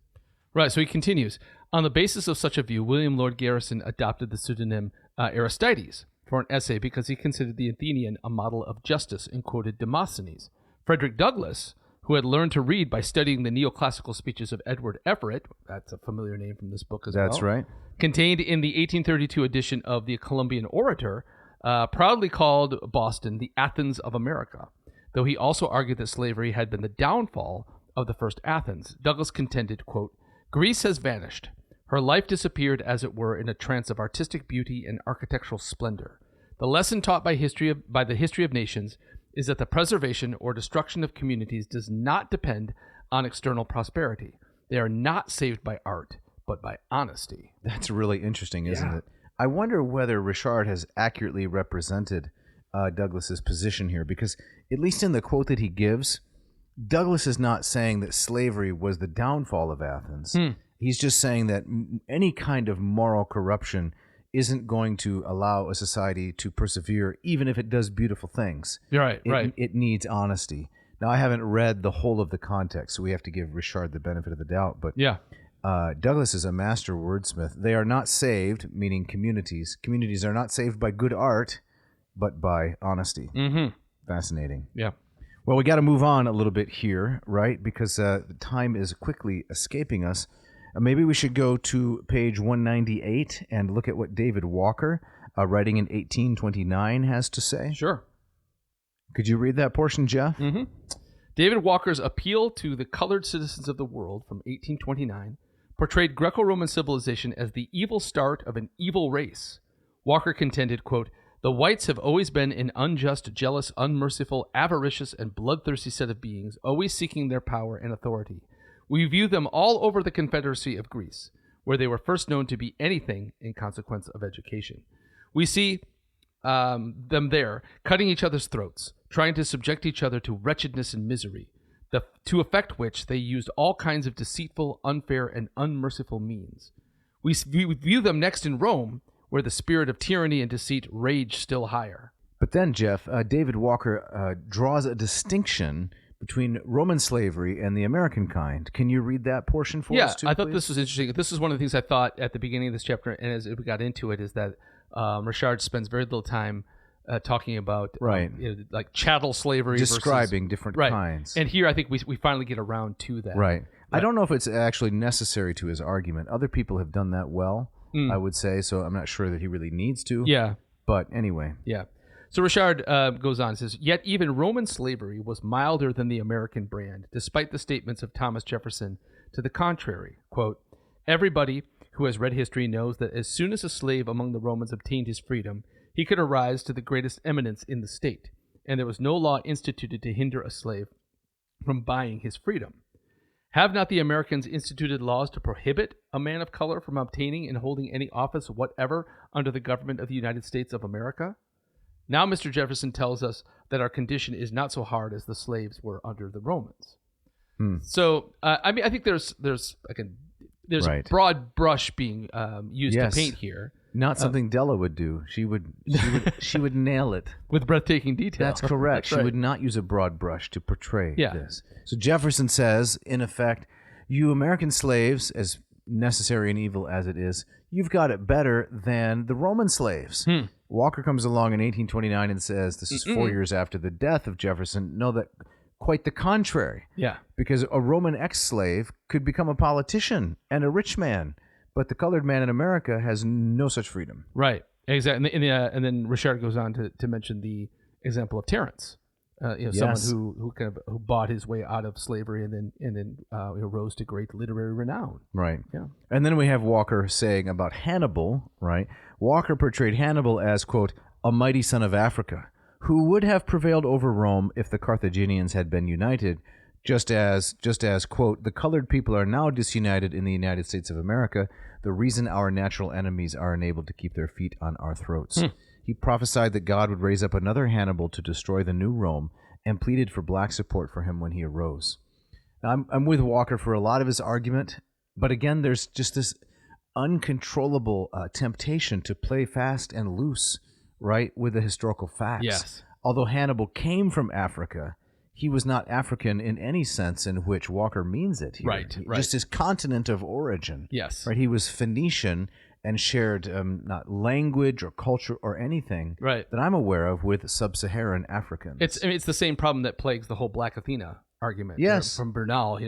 Right, so he continues. On the basis of such a view, William Lloyd Garrison adopted the pseudonym Aristides for an essay because he considered the Athenian a model of justice and quoted Demosthenes. Frederick Douglass, who had learned to read by studying the neoclassical speeches of Edward Everett, that's a familiar name from this book as well. That's right. Contained in the 1832 edition of the Columbian Orator, proudly called Boston the Athens of America. Though he also argued that slavery had been the downfall of the first Athens, Douglass contended, quote, Greece has vanished. Her life disappeared, as it were, in a trance of artistic beauty and architectural splendor. The lesson taught by the history of nations is that the preservation or destruction of communities does not depend on external prosperity. They are not saved by art, but by honesty. That's really interesting, isn't it? I wonder whether Richard has accurately represented Douglass's position here, because at least in the quote that he gives, Douglass is not saying that slavery was the downfall of Athens. He's just saying that any kind of moral corruption isn't going to allow a society to persevere, even if it does beautiful things. Right. It needs honesty. Now, I haven't read the whole of the context, so we have to give Richard the benefit of the doubt. But Douglass is a master wordsmith. They are not saved, meaning communities. Communities are not saved by good art, but by honesty. Fascinating. Yeah. Well, we got to move on a little bit here, right? Because the time is quickly escaping us. Maybe we should go to page 198 and look at what David Walker, writing in 1829, has to say. Sure. Could you read that portion, Jeff? David Walker's appeal to the colored citizens of the world from 1829 portrayed Greco-Roman civilization as the evil start of an evil race. Walker contended, quote, the whites have always been an unjust, jealous, unmerciful, avaricious, and bloodthirsty set of beings, always seeking their power and authority. We view them all over the Confederacy of Greece, where they were first known to be anything in consequence of education. We see them there, cutting each other's throats, trying to subject each other to wretchedness and misery. to effect which they used all kinds of deceitful, unfair, and unmerciful means. We view them next in Rome, where the spirit of tyranny and deceit raged still higher. But then, Jeff, David Walker draws a distinction between Roman slavery and the American kind. Can you read that portion for us, too, I thought please? this was interesting. This is one of the things I thought at the beginning of this chapter, and as we got into it, is that Richard spends very little time talking about like chattel slavery, describing different kinds. And here I think we finally get around to that. Right. I don't know if it's actually necessary to his argument. Other people have done that well, I would say, so I'm not sure that he really needs to. Yeah. But anyway. Yeah. So Richard goes on and says, yet even Roman slavery was milder than the American brand, despite the statements of Thomas Jefferson to the contrary. Quote, everybody who has read history knows that as soon as a slave among the Romans obtained his freedom, he could arise to the greatest eminence in the state, and there was no law instituted to hinder a slave from buying his freedom. Have not the Americans instituted laws to prohibit a man of color from obtaining and holding any office whatever under the government of the United States of America? Now Mr. Jefferson tells us that our condition is not so hard as the slaves were under the Romans. So, I think there's a broad brush being used to paint here. Not something Della would do. She would nail it with breathtaking detail. That's correct. She would not use a broad brush to portray this. So Jefferson says, in effect, you American slaves, as necessary and evil as it is, you've got it better than the Roman slaves. Walker comes along in 1829 and says, this is 4 years after the death of Jefferson, no, that quite the contrary. Yeah. Because a Roman ex-slave could become a politician and a rich man, but the colored man in America has no such freedom. Right. Exactly. And then Richard goes on to mention the example of Terence. Someone who bought his way out of slavery and then rose to great literary renown. Right. Yeah. And then we have Walker saying about Hannibal, right? Walker portrayed Hannibal as, quote, a mighty son of Africa, who would have prevailed over Rome if the Carthaginians had been united, just as, quote, the colored people are now disunited in the United States of America, the reason our natural enemies are enabled to keep their feet on our throats. He prophesied that God would raise up another Hannibal to destroy the new Rome and pleaded for black support for him when he arose. Now, I'm with Walker for a lot of his argument, but again, there's just this uncontrollable temptation to play fast and loose, right, with the historical facts. Yes. Although Hannibal came from Africa, he was not African in any sense in which Walker means it here. Right. Just his continent of origin. Yes. Right. He was Phoenician and shared not language or culture or anything that I'm aware of with sub-Saharan Africans. It's the same problem that plagues the whole Black Athena argument. Yes. From Bernal,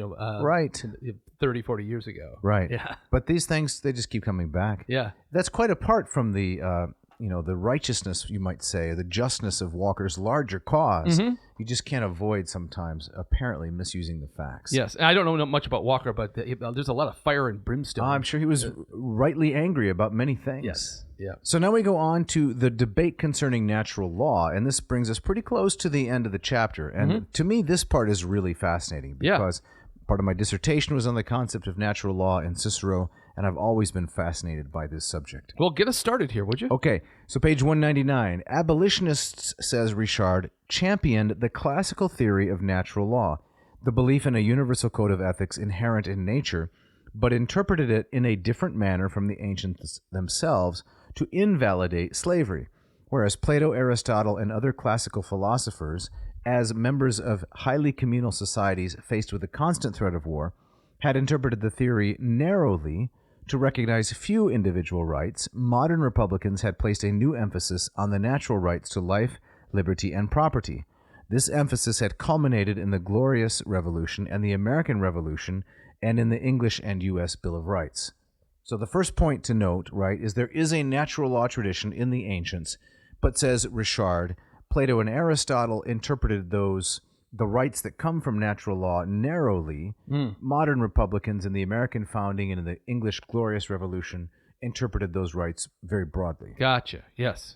30, 40 years ago. Right. Yeah. But these things, they just keep coming back. Yeah. That's quite apart from the the righteousness, you might say, the justness of Walker's larger cause. You just can't avoid sometimes apparently misusing the facts. Yes, and I don't know much about Walker, but there's a lot of fire and brimstone. I'm sure he was rightly angry about many things. Yes. Yeah. So now we go on to the debate concerning natural law, and this brings us pretty close to the end of the chapter. And to me, this part is really fascinating because part of my dissertation was on the concept of natural law in Cicero, and I've always been fascinated by this subject. Well, get us started here, would you? Okay, so page 199. Abolitionists, says Richard, championed the classical theory of natural law, the belief in a universal code of ethics inherent in nature, but interpreted it in a different manner from the ancients themselves to invalidate slavery, whereas Plato, Aristotle, and other classical philosophers, as members of highly communal societies faced with a constant threat of war, had interpreted the theory narrowly to recognize few individual rights. Modern Republicans had placed a new emphasis on the natural rights to life, liberty, and property. This emphasis had culminated in the Glorious Revolution and the American Revolution and in the English and U.S. Bill of Rights. So the first point to note, right, is there is a natural law tradition in the ancients, but says Richard, Plato and Aristotle interpreted the rights that come from natural law narrowly. Modern Republicans in the American founding and in the English Glorious Revolution interpreted those rights very broadly. Gotcha. Yes.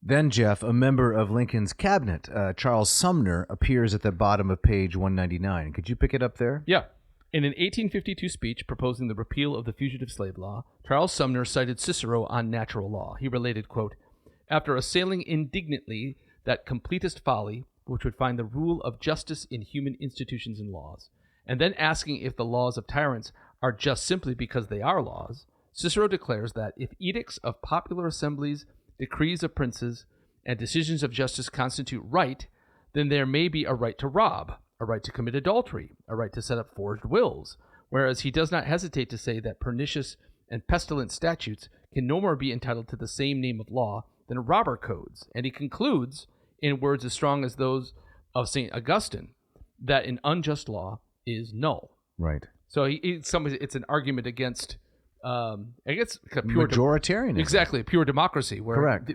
Then, Jeff, a member of Lincoln's cabinet, Charles Sumner, appears at the bottom of page 199. Could you pick it up there? Yeah. In an 1852 speech proposing the repeal of the fugitive slave law, Charles Sumner cited Cicero on natural law. He related, quote, after assailing indignantly that completest folly, which would find the rule of justice in human institutions and laws, and then asking if the laws of tyrants are just simply because they are laws, Cicero declares that if edicts of popular assemblies, decrees of princes, and decisions of justice constitute right, then there may be a right to rob, a right to commit adultery, a right to set up forged wills, whereas he does not hesitate to say that pernicious and pestilent statutes can no more be entitled to the same name of law than robber codes. And he concludes, in words as strong as those of St. Augustine, that an unjust law is null. Right. So it's an argument against, I guess, pure majoritarianism. Exactly, pure democracy. Where correct.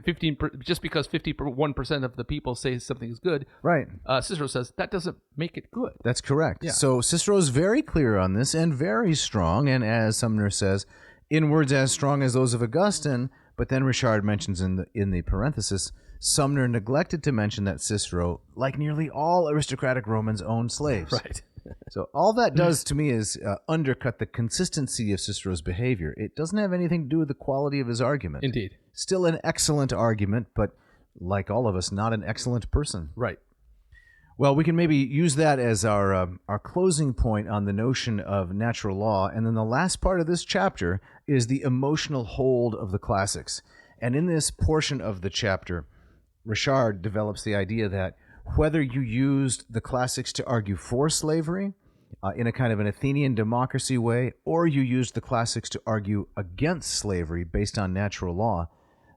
Just because 51% of the people say something is good, right? Cicero says that doesn't make it good. That's correct. Yeah. So Cicero's very clear on this and very strong, and as Sumner says, in words as strong as those of Augustine. But then Richard mentions in the parenthesis, Sumner neglected to mention that Cicero, like nearly all aristocratic Romans, owned slaves. Right. So all that does to me is undercut the consistency of Cicero's behavior. It doesn't have anything to do with the quality of his argument. Indeed. Still an excellent argument, but like all of us, not an excellent person. Right. Well, we can maybe use that as our closing point on the notion of natural law. And then the last part of this chapter is the emotional hold of the classics. And in this portion of the chapter, Richard develops the idea that whether you used the classics to argue for slavery in a kind of an Athenian democracy way, or you used the classics to argue against slavery based on natural law,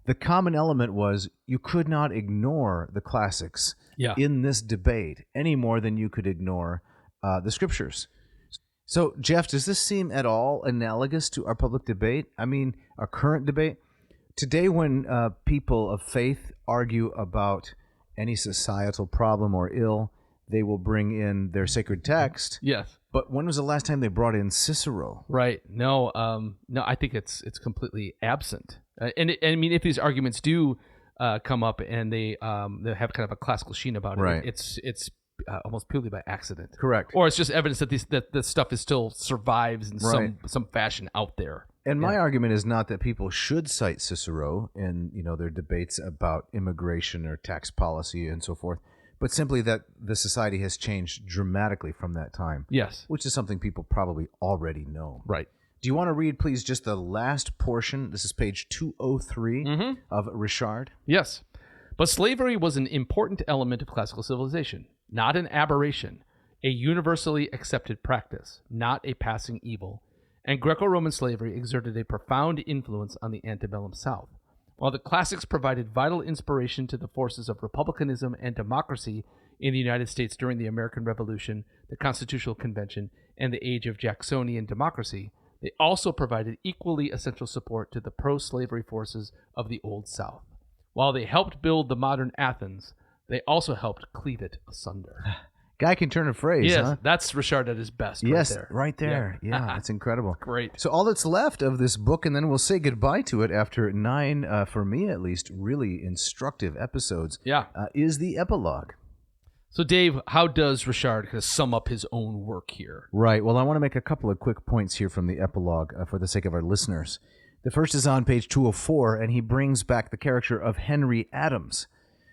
the common element was you could not ignore the classics in this debate any more than you could ignore the scriptures. So, Jeff, does this seem at all analogous to our public debate? I mean, our current debate? Today, when people of faith argue about any societal problem or ill, they will bring in their sacred text. Yes. But when was the last time they brought in Cicero? Right. No, I think it's completely absent. And I mean, if these arguments do come up and they have kind of a classical sheen about it, right. it's almost purely by accident. Correct. Or it's just evidence that this stuff is still survives in some fashion out there. And my argument is not that people should cite Cicero in their debates about immigration or tax policy and so forth, but simply that the society has changed dramatically from that time. Yes. Which is something people probably already know. Right. Do you want to read, please, just the last portion? This is page 203 of Richard. Yes. But slavery was an important element of classical civilization, not an aberration, a universally accepted practice, not a passing evil. And Greco-Roman slavery exerted a profound influence on the antebellum South. While the classics provided vital inspiration to the forces of republicanism and democracy in the United States during the American Revolution, the Constitutional Convention, and the age of Jacksonian democracy, they also provided equally essential support to the pro-slavery forces of the Old South. While they helped build the modern Athens, they also helped cleave it asunder. Guy can turn a phrase, yes, huh? That's Richard at his best. Yes, right there. Yeah, that's incredible. Great. So all that's left of this book, and then we'll say goodbye to it after 9, for me at least, really instructive episodes, is the epilogue. So, Dave, how does Richard kind of sum up his own work here? Right. Well, I want to make a couple of quick points here from the epilogue for the sake of our listeners. The first is on page 204, and he brings back the character of Henry Adams.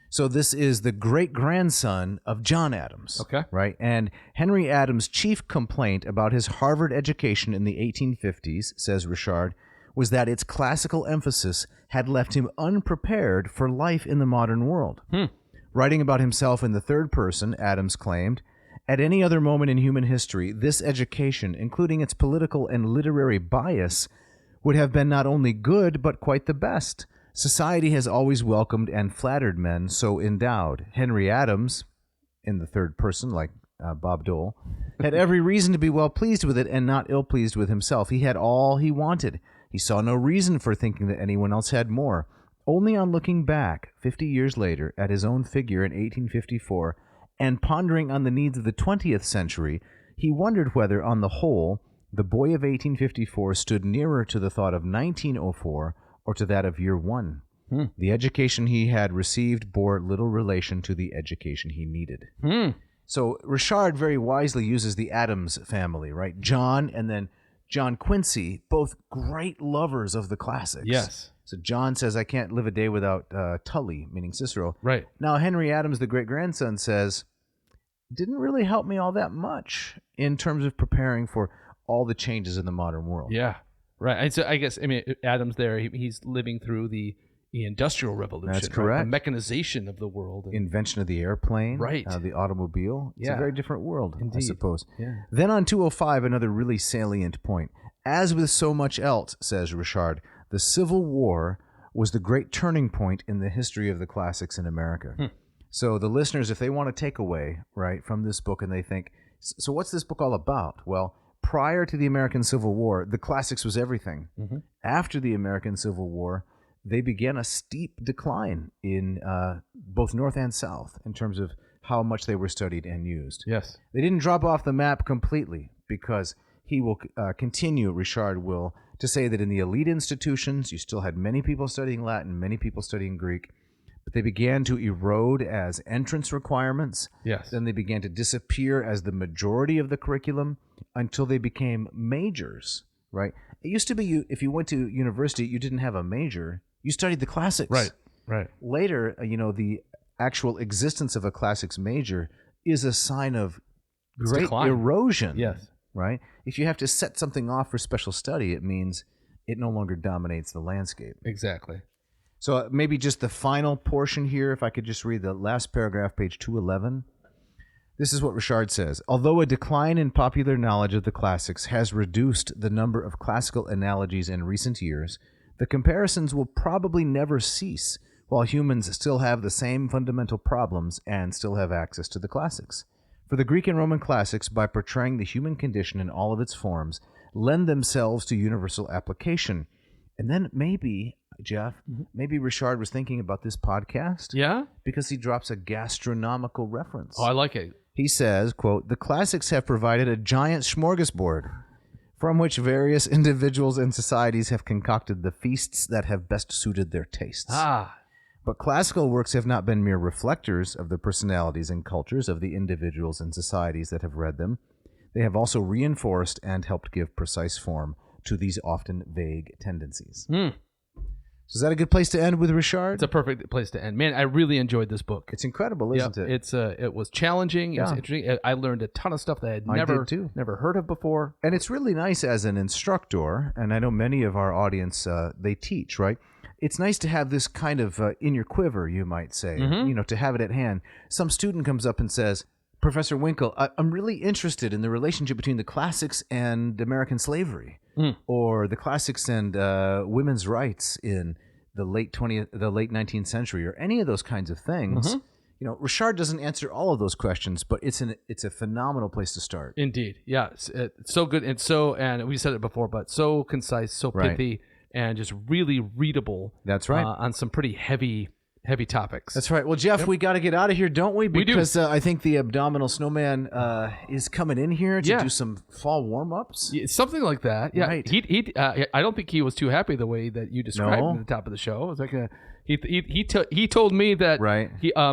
So this is the great-grandson of John Adams. Okay. Right? And Henry Adams' chief complaint about his Harvard education in the 1850s, says Richard, was that its classical emphasis had left him unprepared for life in the modern world. Writing about himself in the third person, Adams claimed, at any other moment in human history, this education, including its political and literary bias, would have been not only good, but quite the best. Society has always welcomed and flattered men so endowed. Henry Adams, in the third person, like Bob Dole, had every reason to be well pleased with it and not ill-pleased with himself. He had all he wanted. He saw no reason for thinking that anyone else had more. Only on looking back, 50 years later, at his own figure in 1854, and pondering on the needs of the 20th century, he wondered whether, on the whole, the boy of 1854 stood nearer to the thought of 1904 or to that of year one. The education he had received bore little relation to the education he needed. So Richard very wisely uses the Adams family, right? John and then John Quincy, both great lovers of the classics. Yes. So John says, I can't live a day without Tully, meaning Cicero. Right. Now, Henry Adams, the great-grandson, says, didn't really help me all that much in terms of preparing for all the changes in the modern world. Yeah, right. And so I guess, Adams there, he's living through the Industrial Revolution. That's correct. Right? The mechanization of the world. Invention of the airplane. Right. The automobile. It's a very different world, Indeed. I suppose. Yeah. Then on 205, another really salient point. As with so much else, says Richard, the Civil War was the great turning point in the history of the classics in America. So the listeners, if they want to take away, right, from this book and they think, so what's this book all about? Well, prior to the American Civil War, the classics was everything. After the American Civil War, they began a steep decline in both North and South in terms of how much they were studied and used. Yes. They didn't drop off the map completely because he will continue, Richard will, to say that in the elite institutions, you still had many people studying Latin, many people studying Greek, but they began to erode as entrance requirements. Yes. Then they began to disappear as the majority of the curriculum until they became majors, right? It used to be if you went to university, you didn't have a major. You studied the classics. Right. Later, the actual existence of a classics major is a sign of great erosion. Yes. Right? If you have to set something off for special study, it means it no longer dominates the landscape. Exactly. So maybe just the final portion here, if I could just read the last paragraph, page 211. This is what Richard says. Although a decline in popular knowledge of the classics has reduced the number of classical analogies in recent years, the comparisons will probably never cease while humans still have the same fundamental problems and still have access to the classics. For the Greek and Roman classics, by portraying the human condition in all of its forms, lend themselves to universal application. And then maybe, Jeff, maybe Richard was thinking about this podcast. Yeah? Because he drops a gastronomical reference. Oh, I like it. He says, quote, the classics have provided a giant smorgasbord from which various individuals and societies have concocted the feasts that have best suited their tastes. But classical works have not been mere reflectors of the personalities and cultures of the individuals and societies that have read them. They have also reinforced and helped give precise form to these often vague tendencies. So is that a good place to end with, Richard? It's a perfect place to end. Man, I really enjoyed this book. It's incredible, isn't it? It was challenging. It was interesting. I learned a ton of stuff that I had never heard of before. And it's really nice as an instructor, and I know many of our audience, they teach, right? It's nice to have this kind of in your quiver, you might say, to have it at hand. Some student comes up and says, Professor Winkle, I'm really interested in the relationship between the classics and American slavery, or the classics and women's rights in the late 19th century, or any of those kinds of things. Richard doesn't answer all of those questions, but it's a phenomenal place to start. Indeed, yeah, it's so good and we said it before, but so concise, so pithy. And just really readable. That's right. On some pretty heavy topics. That's right. Well, Jeff, we got to get out of here, don't we? Because we do. I think the Abdominal Snowman is coming in here to do some fall warm-ups. Something like that. Yeah. Right. He I don't think he was too happy the way that you described him at the top of the show. It was like he told me that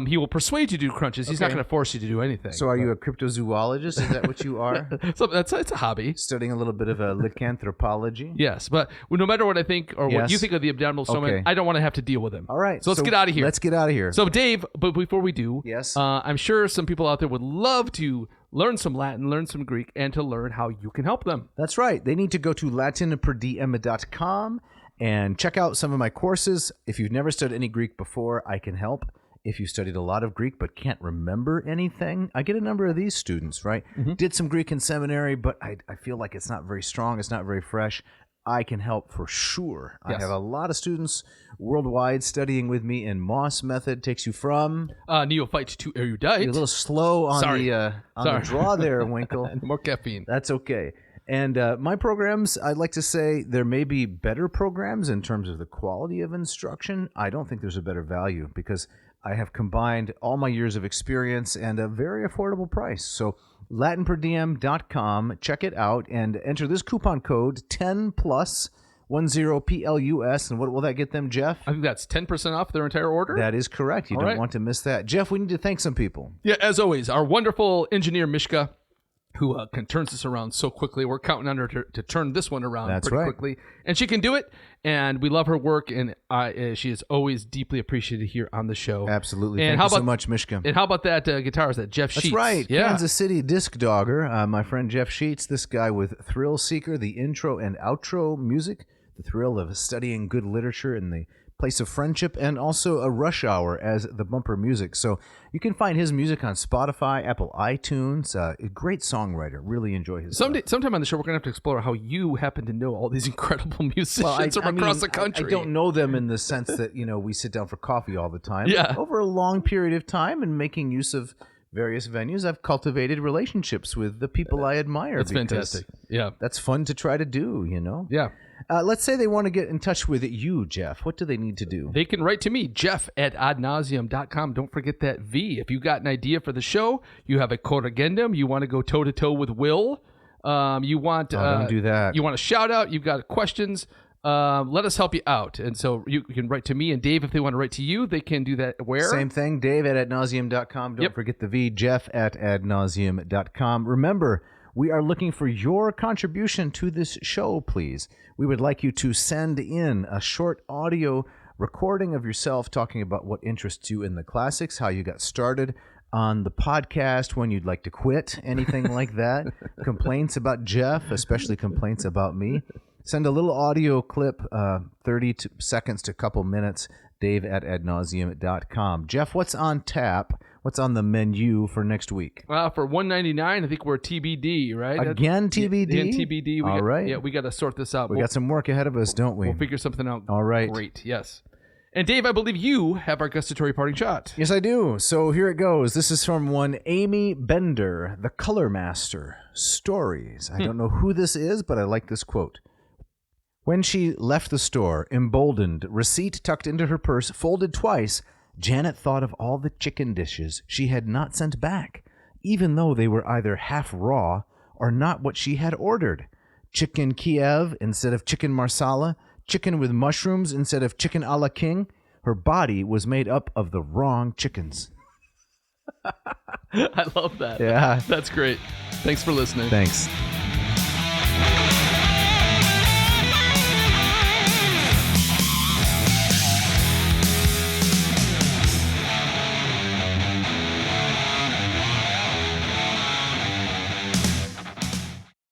he will persuade you to do crunches. He's not going to force you to do anything. So are you a cryptozoologist? Is that what you are? So it's a hobby. Studying a little bit of lycanthropology? Yes, but no matter what I think or what you think of the Abdominal Snowman, I don't want to have to deal with him. All right. So let's get out of here. Let's get out of here. So Dave, but before we do, yes, I'm sure some people out there would love to learn some Latin, learn some Greek, and to learn how you can help them. That's right. They need to go to latinperdiem.com and check out some of my courses. If you've never studied any Greek before, I can help. If you studied a lot of Greek but can't remember anything, I get a number of these students, right? Did some Greek in seminary, but I feel like it's not very strong, it's not very fresh. I can help for sure. Yes. I have a lot of students worldwide studying with me in Moss method. Takes you from neophyte to erudite. You're a little slow on the draw there, Winkle. More caffeine. That's okay. And my programs, I'd like to say there may be better programs in terms of the quality of instruction. I don't think there's a better value because I have combined all my years of experience and a very affordable price. So latinperdiem.com, check it out and enter this coupon code 10+10PLUS. And what will that get them, Jeff? I think that's 10% off their entire order. That is correct. You don't want to miss that. Jeff, we need to thank some people. Yeah, as always, our wonderful engineer, Mishka. who can turn this around so quickly. We're counting on her to turn this one around pretty quickly. And she can do it, and we love her work, and she is always deeply appreciated here on the show. Absolutely. Thank you so much, Mishka. And how about that guitarist, that Jeff Sheets? That's right. Yeah. Kansas City disc dogger, my friend Jeff Sheets, this guy with Thrill Seeker, the intro and outro music, the thrill of studying good literature in the place of friendship, and also a Rush Hour as the bumper music. So you can find his music on Spotify, Apple iTunes. A great songwriter. Really enjoy his stuff. Sometime on the show, we're going to have to explore how you happen to know all these incredible musicians from across the country. I don't know them in the sense that, we sit down for coffee all the time. Yeah. Over a long period of time and making use of various venues, I've cultivated relationships with the people I admire. That's fantastic. Yeah. That's fun to try to do, Yeah. Let's say they want to get in touch with you, Jeff. What do they need to do? They can write to me, jeff@adnauseum.com. Don't forget that V. If you got an idea for the show, you have a corrigendum, you want to go toe-to-toe with Will, you want... don't do that. You want a shout-out, you've got questions, let us help you out. And so you can write to me, and Dave, if they want to write to you, they can do that where? Same thing, Dave@adnauseum.com. Don't forget the V, Jeff@adnauseum.com. Remember, we are looking for your contribution to this show, please. We would like you to send in a short audio recording of yourself talking about what interests you in the classics, how you got started on the podcast, when you'd like to quit, anything like that. Complaints about Jeff, especially complaints about me. Send a little audio clip, 30 seconds to a couple minutes, Dave@adnauseum.com. Jeff, what's on tap? What's on the menu for next week? For $1.99, I think we're TBD, right? Again, TBD? Again, TBD. All right. Yeah, we got to sort this out. We got some work ahead of us, don't we? We'll figure something out. All right. Great, yes. And Dave, I believe you have our gustatory parting shot. Yes, I do. So here it goes. This is from one Amy Bender, the Color Master. Stories. I don't know who this is, but I like this quote. When she left the store, emboldened, receipt tucked into her purse, folded twice, Janet thought of all the chicken dishes she had not sent back, even though they were either half raw or not what she had ordered. Chicken Kiev instead of chicken marsala, chicken with mushrooms instead of chicken a la king. Her body was made up of the wrong chickens. I love that. Yeah. That's great. Thanks for listening. Thanks.